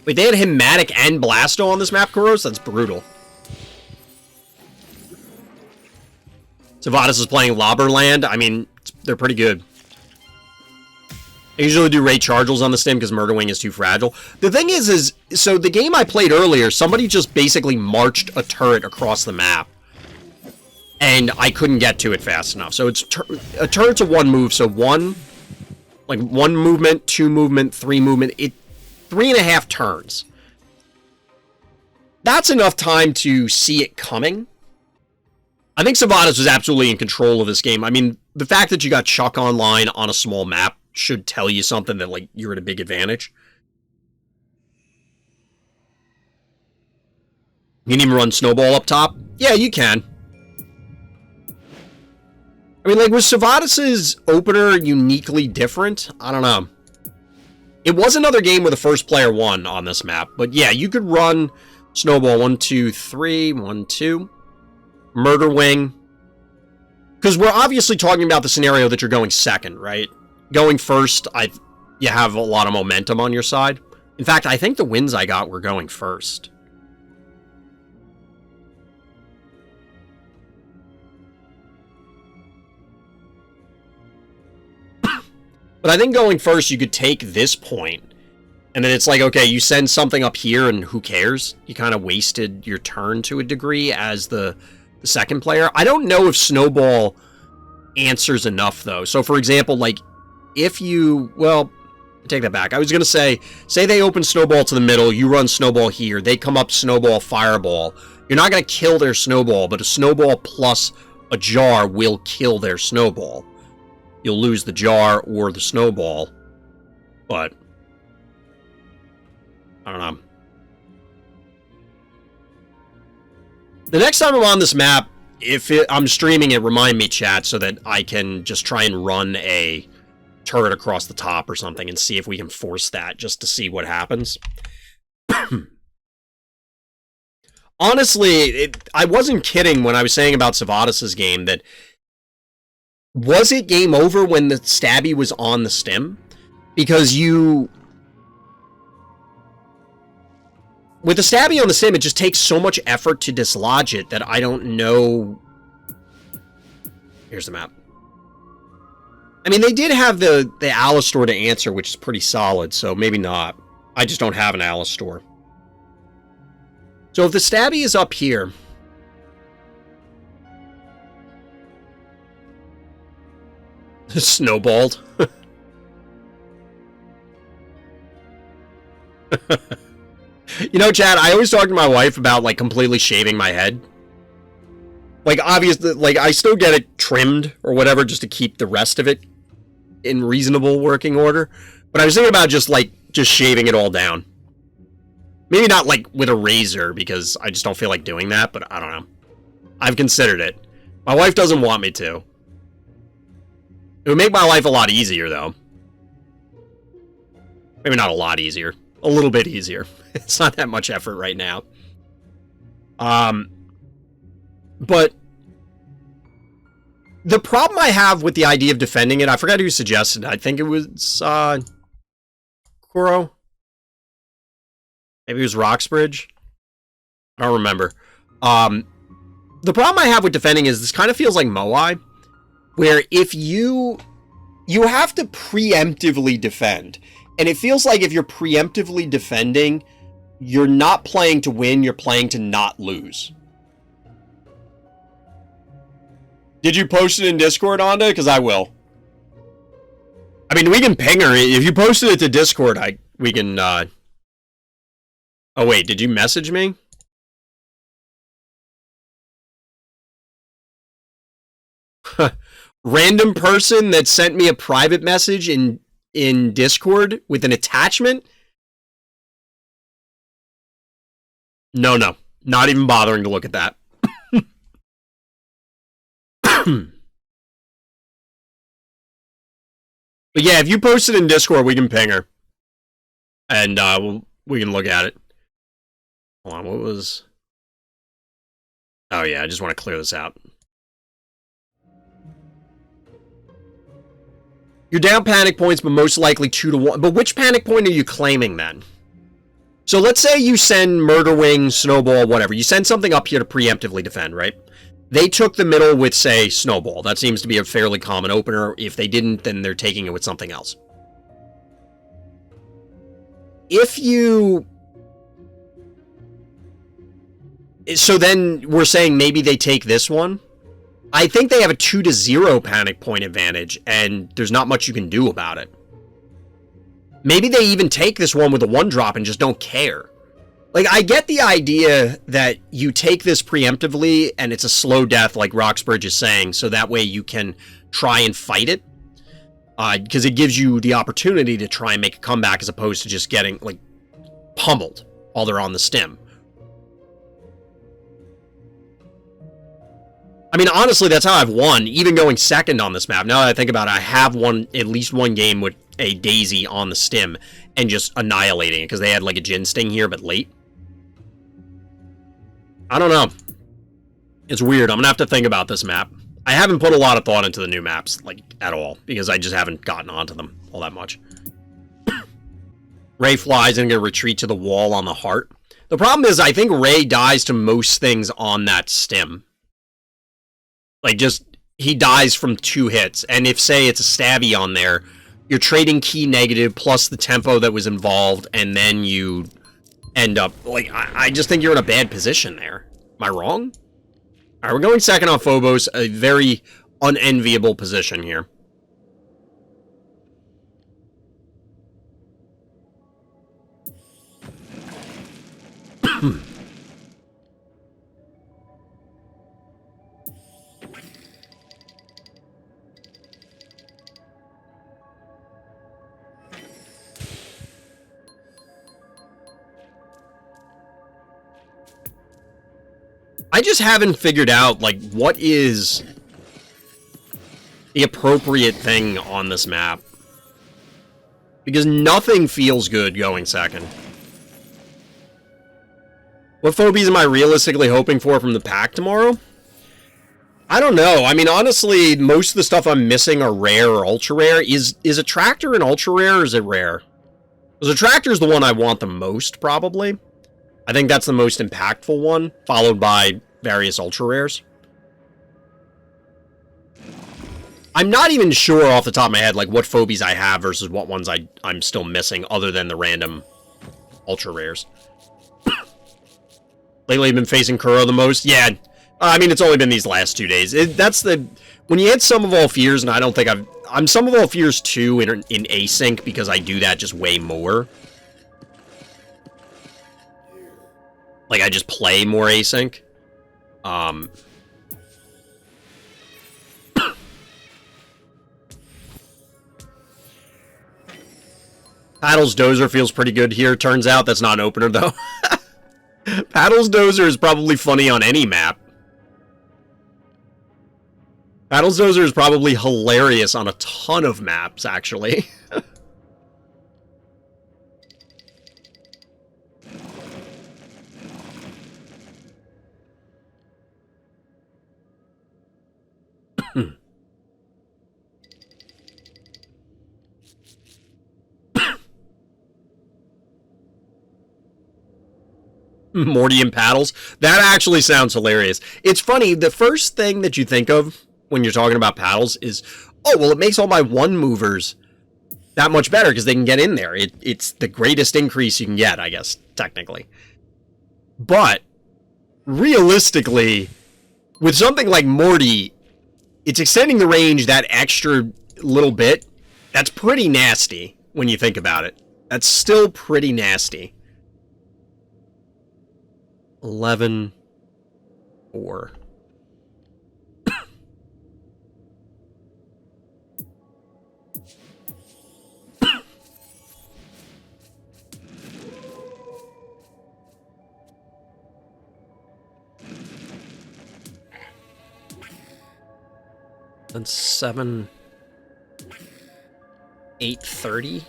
Wait, they had Hematic and Blasto on this map, Kuros? That's brutal. Sivadas is playing Lobberland. I mean, they're pretty good. I usually do Ray Chargels on the stim because Murder Wing is too fragile. The thing is, so the game I played earlier, somebody just basically marched a turret across the map. And I couldn't get to it fast enough. So it's a turret's a 1 move, so 1 movement, 2 movement, 3 movement. 3.5 turns. That's enough time to see it coming. I think Sivadas was absolutely in control of this game. I mean, the fact that you got Chuck online on a small map should tell you something that, like, you're at a big advantage. You can even run Snowball up top. Yeah, you can. I mean, like, was Sivadas' opener uniquely different? I don't know. It was another game where the first player won on this map. But yeah, you could run Snowball 1, 2, 3, 1, 2. Murder Wing. Because we're obviously talking about the scenario that you're going second, right? Going first, you have a lot of momentum on your side. In fact, I think the wins I got were going first. But I think going first, you could take this point, and then it's like, okay, you send something up here, and who cares? You kind of wasted your turn to a degree as the second player. I don't know if Snowball answers enough, though. So, for example, like, if you... Well, I take that back. I was going to say they open Snowball to the middle, you run Snowball here, they come up Snowball, Fireball. You're not going to kill their Snowball, but a Snowball plus a jar will kill their Snowball. You'll lose the jar or the Snowball, but I don't know. The next time I'm on this map, I'm streaming it, remind me, chat, so that I can just try and run a turret across the top or something and see if we can force that just to see what happens. Honestly, I wasn't kidding when I was saying about Sivadas' game that was it game over when the stabby was on the stem? Because with the stabby on the stem, it just takes so much effort to dislodge it that I don't know. Here's the map. I mean, they did have the Alistor to answer, which is pretty solid, so maybe not. I just don't have an Alistor. So if the stabby is up here... Snowballed. You know, Chad, I always talk to my wife about, like, completely shaving my head. Like, obviously, like, I still get it trimmed or whatever just to keep the rest of it in reasonable working order. But I was thinking about just shaving it all down. Maybe not, like, with a razor, because I just don't feel like doing that, but I don't know. I've considered it. My wife doesn't want me to. It would make my life a lot easier, though. Maybe not a lot easier. A little bit easier. It's not that much effort right now. But the problem I have with the idea of defending it, I forgot who suggested it. I think it was, COUL-ruh? Maybe it was Roxbridge? I don't remember. The problem I have with defending is this kind of feels like Moai, where if you have to preemptively defend, and it feels like if you're preemptively defending, you're not playing to win, you're playing to not lose. Did you post it in Discord, Onda? Because I will. I mean, we can ping her. If you posted it to Discord, we can, Oh, wait, did you message me? Random person that sent me a private message in Discord with an attachment? No. Not even bothering to look at that. But yeah, if you post it in Discord, we can ping her. And we can look at it. Hold on, what was... Oh yeah, I just want to clear this out. You're down panic points, but most likely 2-1. But which panic point are you claiming then? So let's say you send Murder Wing, Snowball, whatever. You send something up here to preemptively defend, right? They took the middle with, say, Snowball. That seems to be a fairly common opener. If they didn't, then they're taking it with something else. If you... So then we're saying maybe they take this one? I think they have a 2-0 panic point advantage, and there's not much you can do about it. Maybe they even take this one with a 1-drop and just don't care. Like, I get the idea that you take this preemptively, and it's a slow death, like Roxbridge is saying, so that way you can try and fight it. Because it gives you the opportunity to try and make a comeback as opposed to just getting, like, pummeled while they're on the stem. I mean, honestly, that's how I've won, even going second on this map. Now that I think about it, I have won at least one game with a Daisy on the stim and just annihilating it, because they had like a Jin Sting here, but late. I don't know. It's weird. I'm gonna have to think about this map. I haven't put a lot of thought into the new maps, like, at all, because I just haven't gotten onto them all that much. Ray flies and gonna retreat to the wall on the heart. The problem is, I think Ray dies to most things on that stim. Like, just, he dies from 2 hits, and if, say, it's a stabby on there, you're trading key negative plus the tempo that was involved, and then you end up, like, I just think you're in a bad position there. Am I wrong? Alright, we're going second on Phobos, a very unenviable position here. I just haven't figured out, like, what is the appropriate thing on this map. Because nothing feels good going second. What Phobies am I realistically hoping for from the pack tomorrow? I don't know. I mean, honestly, most of the stuff I'm missing are rare or ultra-rare. Is Attractor an ultra-rare or is it rare? Because Attractor is the one I want the most, probably. I think that's the most impactful one, followed by various ultra-rares. I'm not even sure off the top of my head, like, what Phobies I have versus what ones I'm still missing, other than the random ultra-rares. Lately, I've been facing Kuro the most. Yeah, I mean, it's only been these last 2 days. That's the... When you hit Sum of All Fears, and I don't think I'm Sum of All Fears 2 in async, because I do that just way more. Like, I just play more async. Paddle's Dozer feels pretty good here. Turns out that's not an opener, though. Paddle's Dozer is probably funny on any map. Paddle's Dozer is probably hilarious on a ton of maps, actually. Morty and paddles. That actually sounds hilarious. It's funny, the first thing that you think of when you're talking about paddles is, oh, well, it makes all my one movers that much better because they can get in there. It's the greatest increase you can get, I guess, technically. But, realistically, with something like Morty, it's extending the range that extra little bit. That's pretty nasty when you think about it. That's still pretty nasty. 11, 4. Then 7, 8:30.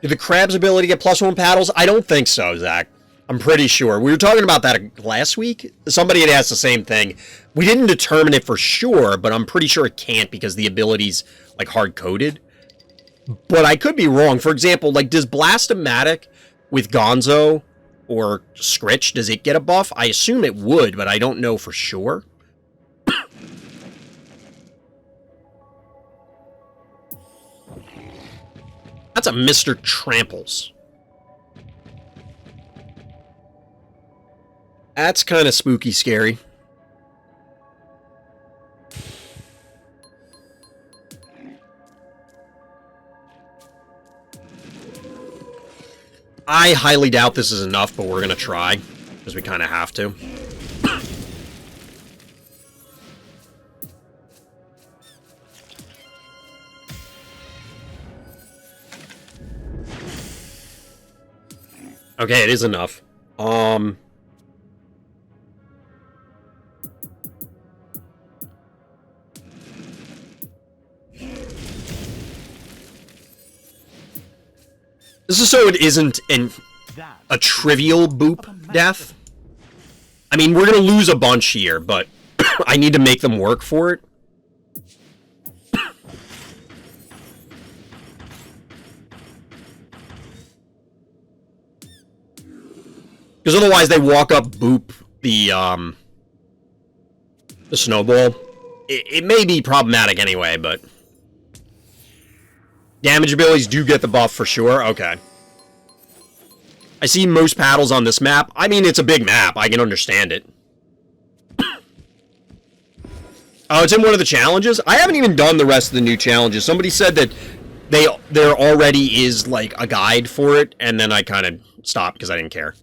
Did the Crab's ability get +1 paddles? I don't think so, Zach. I'm pretty sure. We were talking about that last week. Somebody had asked the same thing. We didn't determine it for sure, but I'm pretty sure it can't because the ability's, like, hard-coded. But I could be wrong. For example, like, does Blastomatic with Gonzo or Scritch, does it get a buff? I assume it would, but I don't know for sure. That's a Mr. Tramples. That's kind of spooky scary. I highly doubt this is enough, but we're going to try, because we kind of have to. Okay, it is enough. This is so it isn't a trivial boop death. I mean, we're gonna lose a bunch here, but I need to make them work for it. Because otherwise they walk up, boop the snowball. It may be problematic anyway, but... Damage abilities do get the buff for sure. Okay. I see most paddles on this map. I mean, it's a big map. I can understand it. Oh, it's in one of the challenges? I haven't even done the rest of the new challenges. Somebody said that there already is, like, a guide for it, and then I kind of stopped because I didn't care.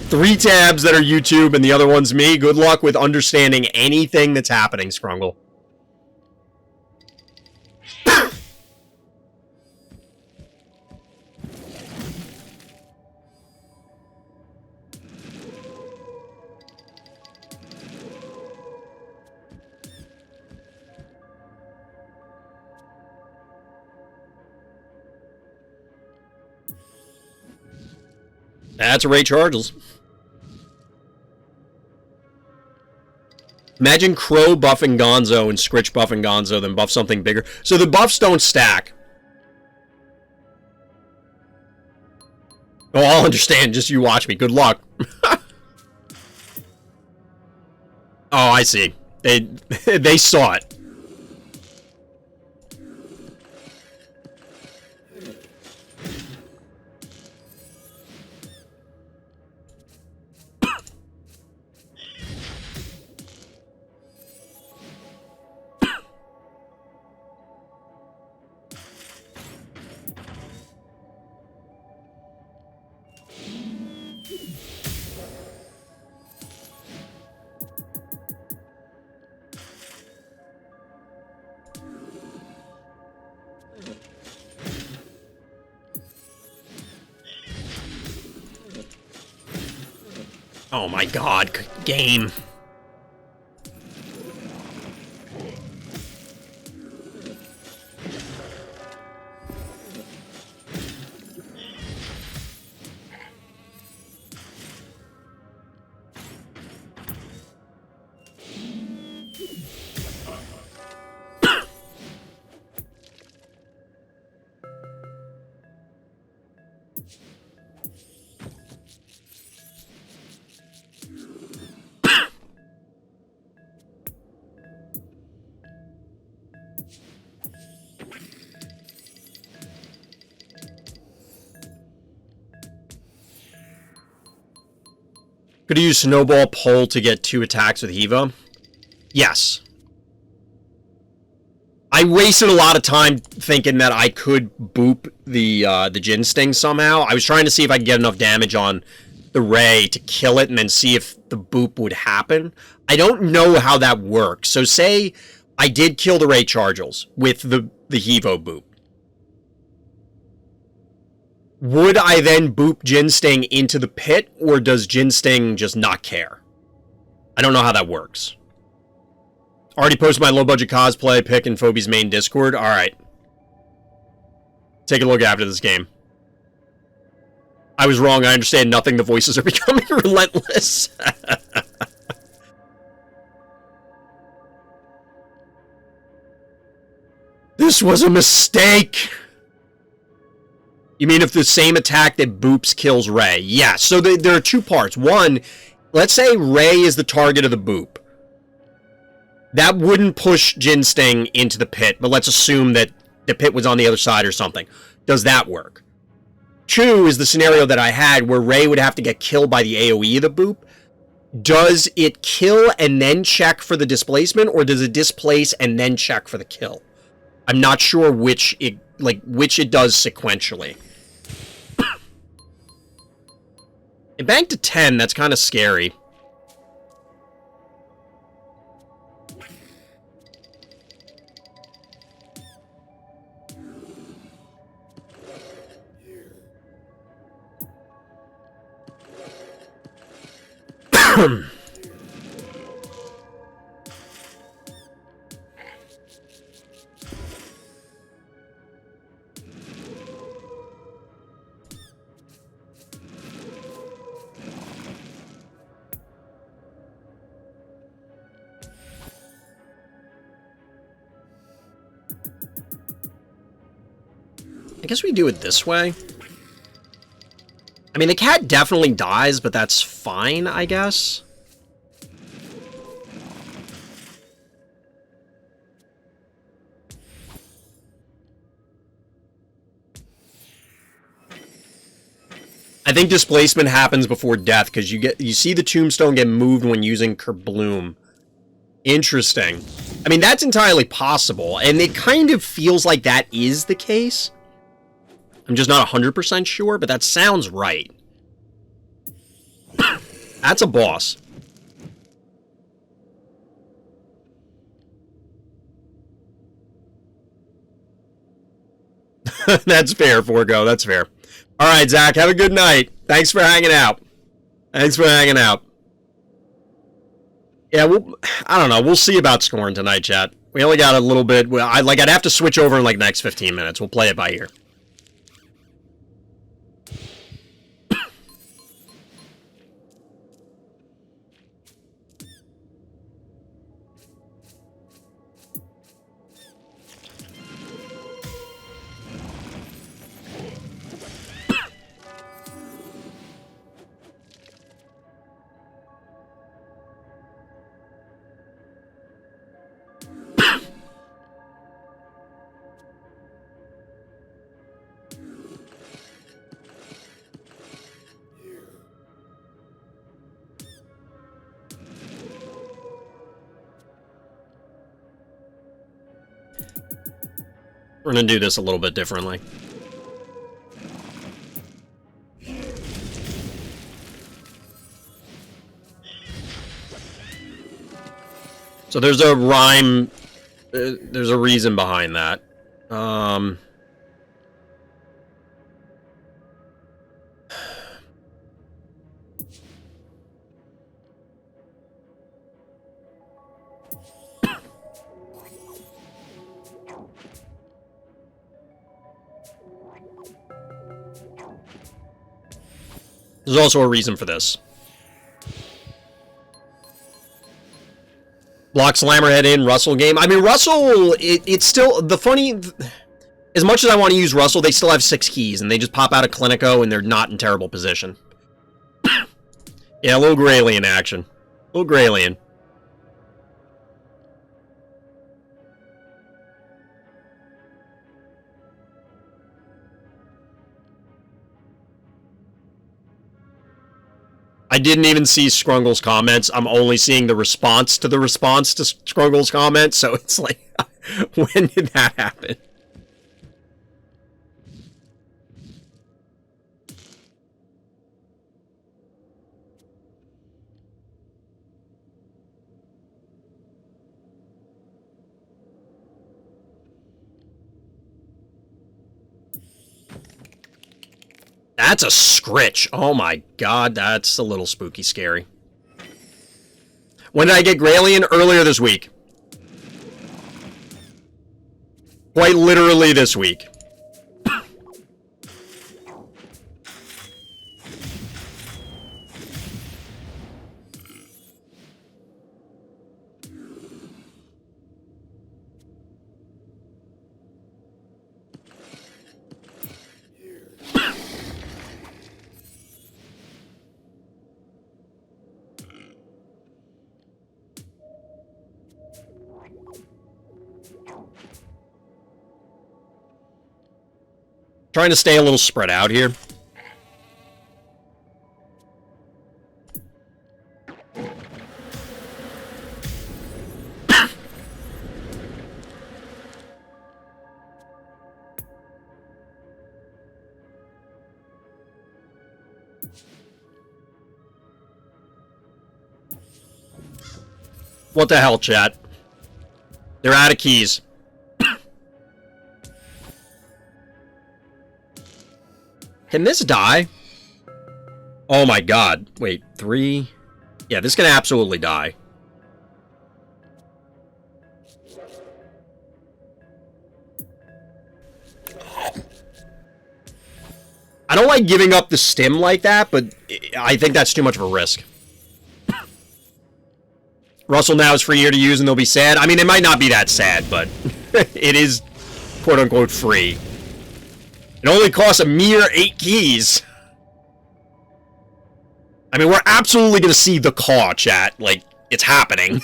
3 tabs that are YouTube and the other one's me. Good luck with understanding anything that's happening, Scrungle. That's a Ray Charles. Imagine Crow buffing Gonzo and Scritch buffing Gonzo, then buff something bigger. So the buffs don't stack. Oh, I'll understand. Just you watch me. Good luck. Oh, I see. They saw it. Oh my god, game. Could you use Snowball Pole to get 2 attacks with Hiva? Yes. I wasted a lot of time thinking that I could boop the Jin Sting somehow. I was trying to see if I could get enough damage on the Ray to kill it and then see if the boop would happen. I don't know how that works. So say I did kill the Ray Chargels with the Hivo boop. Would I then boop Jin Sting into the pit, or does Jin Sting just not care? I don't know how that works. Already posted my low-budget cosplay pick in Phobies main Discord. Alright. Take a look after this game. I was wrong. I understand nothing. The voices are becoming relentless. This was a mistake! You mean if the same attack that boops kills Ray? Yeah, so there are 2 parts. One, let's say Ray is the target of the boop. That wouldn't push Jin Sting into the pit, but let's assume that the pit was on the other side or something. Does that work? 2 is the scenario that I had where Ray would have to get killed by the AoE of the boop. Does it kill and then check for the displacement, or does it displace and then check for the kill? I'm not sure which it does sequentially. It banked to 10, that's kind of scary. I guess we do it this way. I mean, the cat definitely dies, but that's fine, I guess. I think displacement happens before death, because you see the tombstone get moved when using Kerbloom. Interesting. I mean, that's entirely possible, and it kind of feels like that is the case. I'm just not 100% sure, but that sounds right. That's a boss. That's fair, Forgo. That's fair. All right, Zach, have a good night. Thanks for hanging out. Thanks for hanging out. Yeah, I don't know. We'll see about scoring tonight, chat. We only got a little bit. Well, I'd have to switch over in like the next 15 minutes. We'll play it by ear. We're going to do this a little bit differently. So there's a rhyme, there's a reason behind that. There's also a reason for this. Block Slammerhead in, Russell game. I mean, Russell, it's still, the funny, as much as I want to use Russell, they still have 6 keys, and they just pop out a Clinico, and they're not in terrible position. Yeah, a little Graylien action. A little Graylien. I didn't even see Scrungle's comments. I'm only seeing the response to Scrungle's comments, so it's like, when did that happen? That's a Scritch. Oh my god, that's a little spooky scary. When did I get Graylien? Earlier this week. Quite literally this week. Trying to stay a little spread out here. What the hell, chat? They're out of keys. Can this die? Oh my god. Wait, 3... Yeah, this can absolutely die. I don't like giving up the stim like that, but I think that's too much of a risk. Russell now is free here to use and they'll be sad. I mean, it might not be that sad, but it is quote-unquote free. It only costs a mere 8 keys. I mean, we're absolutely going to see the COUL, chat. Like, it's happening.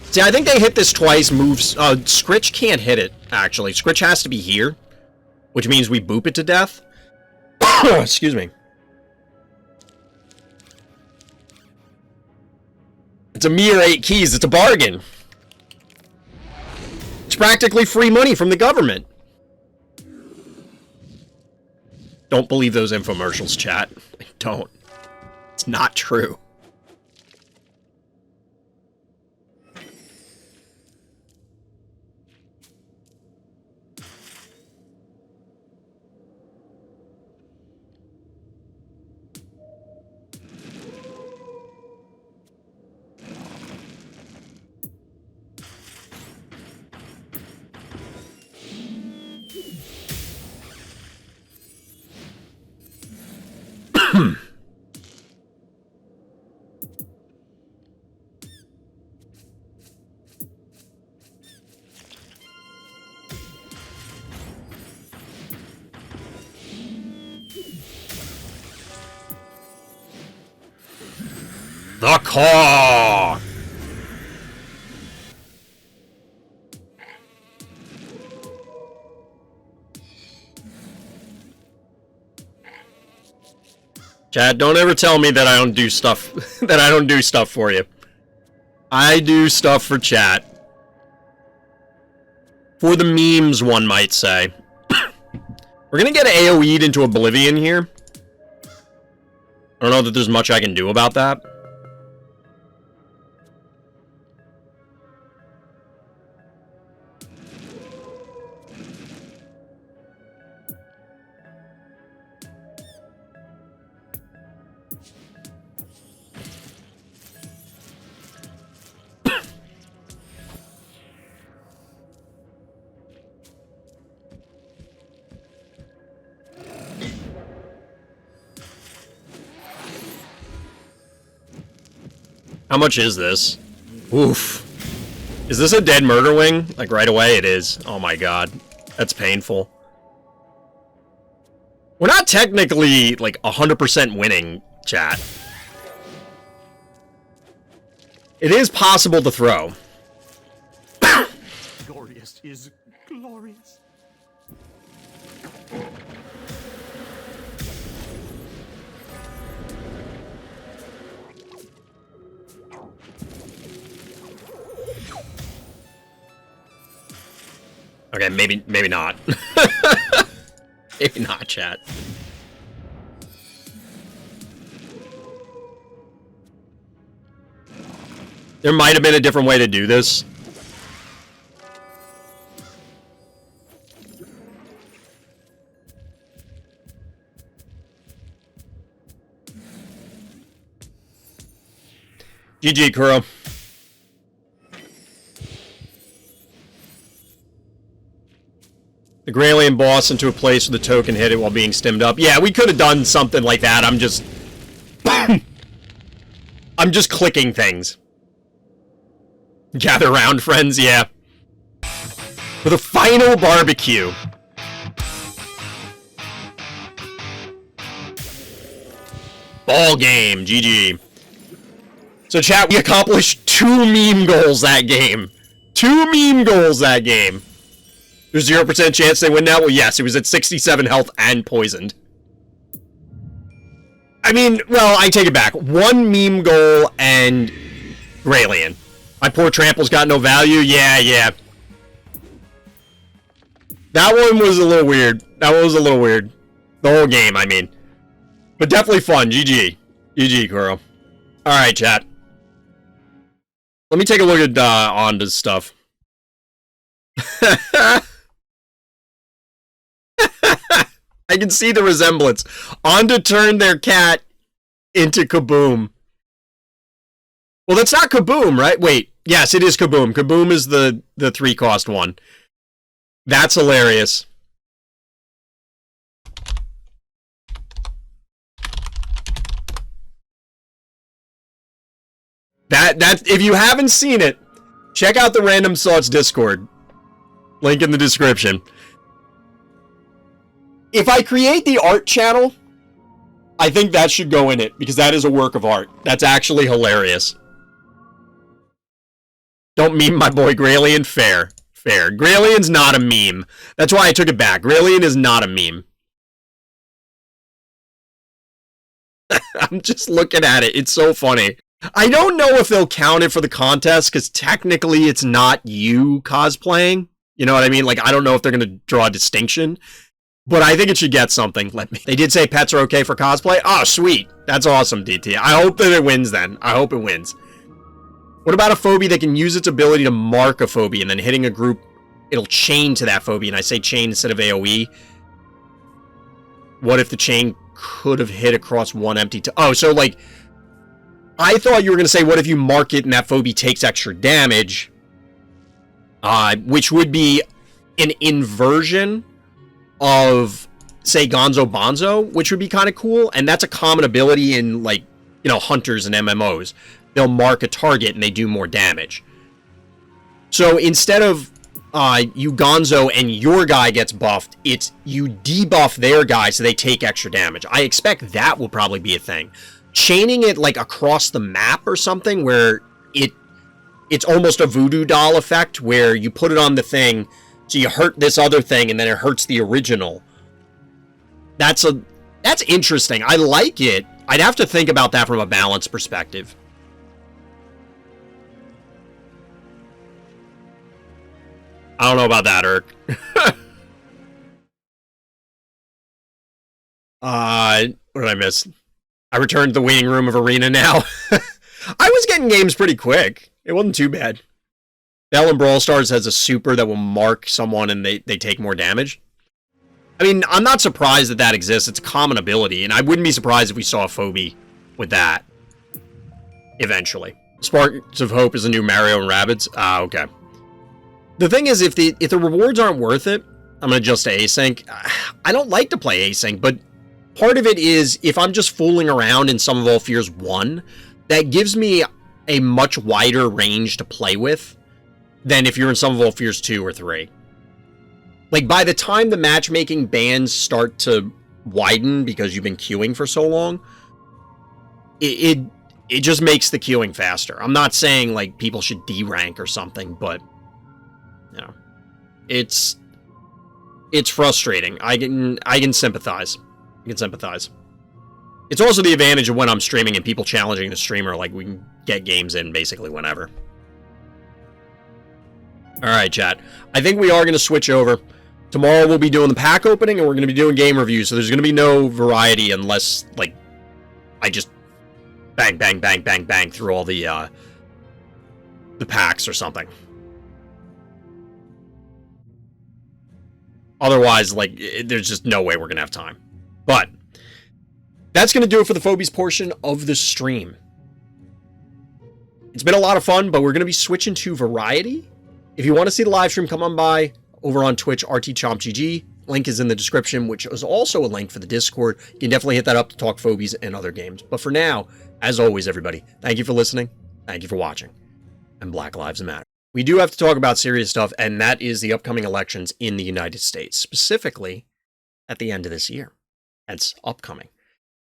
See, I think they hit this twice, moves... Scritch can't hit it, actually. Scritch has to be here, which means we boop it to death. Excuse me. It's a mere 8 keys. It's a bargain. It's practically free money from the government. Don't believe those infomercials, chat. Don't. It's not true. The COUL! Chad, don't ever tell me that I don't do stuff that I don't do stuff for you. I do stuff for chat. For the memes, one might say. We're gonna get AoE'd into oblivion here. I don't know that there's much I can do about that. How much is this? Oof. Is this a dead murder wing? Like right away it is. Oh my god. That's painful. We're not technically like 100% winning, chat. It is possible to throw. Glorious is glorious. Okay, maybe not. Maybe not, chat. There might have been a different way to do this. GG, Kuro. The Graylien boss into a place where the token hit it while being stemmed up. Yeah, we could have done something like that. I'm just... I'm just clicking things. Gather round, friends, yeah. For the final barbecue. Ball game, GG. So chat, we accomplished 2 meme goals that game. 2 meme goals that game. There's 0% chance they win now? Well, yes, it was at 67 health and poisoned. I mean, well, I take it back. 1 meme goal and Graylien. My poor Trample's got no value? Yeah. That one was a little weird. That one was a little weird. The whole game, I mean. But definitely fun. GG. GG, Kuro. Alright, chat. Let me take a look at Onda's stuff. I can see the resemblance. Onda turned their cat into Kaboom. Well, that's not Kaboom, right? Wait. Yes, it is Kaboom. Kaboom is the 3-cost one. That's hilarious. That if you haven't seen it, check out the Random Thoughts Discord. Link in the description. If I create the art channel, I think that should go in it, because that is a work of art. That's actually hilarious. Don't meme my boy Graylien. Fair. Fair. Graylien's not a meme. That's why I took it back. Graylien is not a meme. I'm just looking at it. It's so funny. I don't know if they'll count it for the contest, because technically it's not you cosplaying. You know what I mean? Like, I don't know if they're going to draw a distinction. But I think it should get something. They did say pets are okay for cosplay. Oh, sweet. That's awesome, DT. I hope that it wins then. I hope it wins. What about a phobie that can use its ability to mark a phobie, and then hitting a group, it'll chain to that phobie? And I say chain instead of AoE. What if the chain could have hit across one empty... Oh, so like... I thought you were going to say, what if you mark it and that phobie takes extra damage? Which would be an inversion of, say, Gonzo Bonzo, which would be kind of cool. And that's a common ability in, like, you know, hunters and MMOs. They'll mark a target and they do more damage. So instead of you Gonzo and your guy gets buffed, it's you debuff their guy so they take extra damage. I expect that will probably be a thing. Chaining it, like, across the map or something, where it's almost a voodoo doll effect, where you put it on the thing, so you hurt this other thing, and then it hurts the original. That's interesting. I like it. I'd have to think about that from a balance perspective. I don't know about that, Urk. What did I miss? I returned to the waiting room of Arena now. I was getting games pretty quick. It wasn't too bad. Bell in Brawl Stars has a super that will mark someone and they take more damage. I mean, I'm not surprised that that exists. It's a common ability, and I wouldn't be surprised if we saw a Phobie with that eventually. Sparks of Hope is a new Mario and Rabbids. Ah, okay. The thing is, if the rewards aren't worth it, I'm going to adjust to async. I don't like to play async, but part of it is, if I'm just fooling around in Sum of All Fears 1, that gives me a much wider range to play with than if you're in Sum of All Fears 2 or 3. Like, by the time the matchmaking bands start to widen because you've been queuing for so long, it just makes the queuing faster. I'm not saying, like, people should D-rank or something, but, you know, it's frustrating. I can sympathize. I can sympathize. It's also the advantage of when I'm streaming and people challenging the streamer, like, we can get games in basically whenever. Alright, chat. I think we are going to switch over. Tomorrow we'll be doing the pack opening, and we're going to be doing game reviews, so there's going to be no variety unless, like, I just bang, bang, bang, bang, bang through all the packs or something. Otherwise, like, there's just no way we're going to have time. But that's going to do it for the Phobies portion of the stream. It's been a lot of fun, but we're going to be switching to variety. If you want to see the live stream, come on by over on Twitch, RTChompGG. Link is in the description, which is also a link for the Discord. You can definitely hit that up to talk Phobies and other games. But for now, as always, everybody, thank you for listening, thank you for watching, and Black Lives Matter. We do have to talk about serious stuff, and that is the upcoming elections in the United States, specifically at the end of this year. That's upcoming.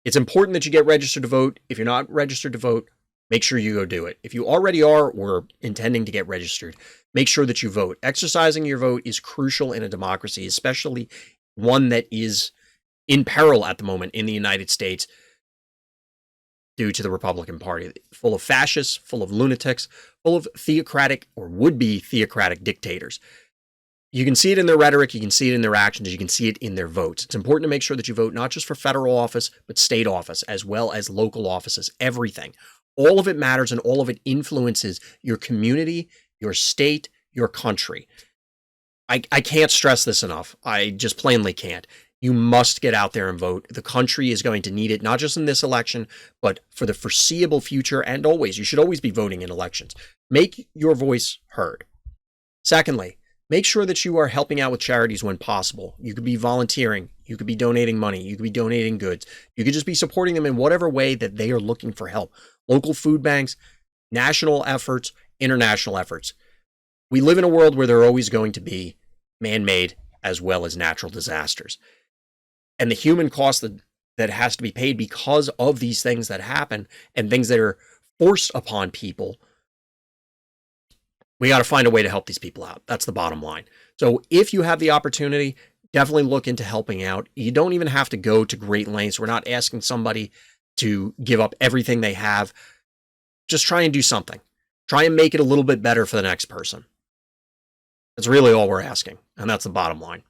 It's important that you get registered to vote. If you're not registered to vote, make sure you go do it. If you already are or intending to get registered, make sure that you vote. Exercising your vote is crucial in a democracy, especially one that is in peril at the moment in the United States due to the Republican Party. Full of fascists, full of lunatics, full of theocratic or would-be theocratic dictators. You can see it in their rhetoric, you can see it in their actions, you can see it in their votes. It's important to make sure that you vote not just for federal office, but state office, as well as local offices, everything. All of it matters and all of it influences your community, your state, your country. I can't stress this enough. I just plainly can't. You must get out there and vote. The country is going to need it, not just in this election, but for the foreseeable future and always. You should always be voting in elections. Make your voice heard. Secondly, make sure that you are helping out with charities when possible. You could be volunteering. You could be donating money. You could be donating goods. You could just be supporting them in whatever way that they are looking for help. Local food banks, national efforts, international efforts. We live in a world where there are always going to be man-made as well as natural disasters. And the human cost that has to be paid because of these things that happen and things that are forced upon people, we got to find a way to help these people out. That's the bottom line. So if you have the opportunity, definitely look into helping out. You don't even have to go to great lengths. We're not asking somebody to give up everything they have. Just try and do something. Try and make it a little bit better for the next person. That's really all we're asking, and that's the bottom line.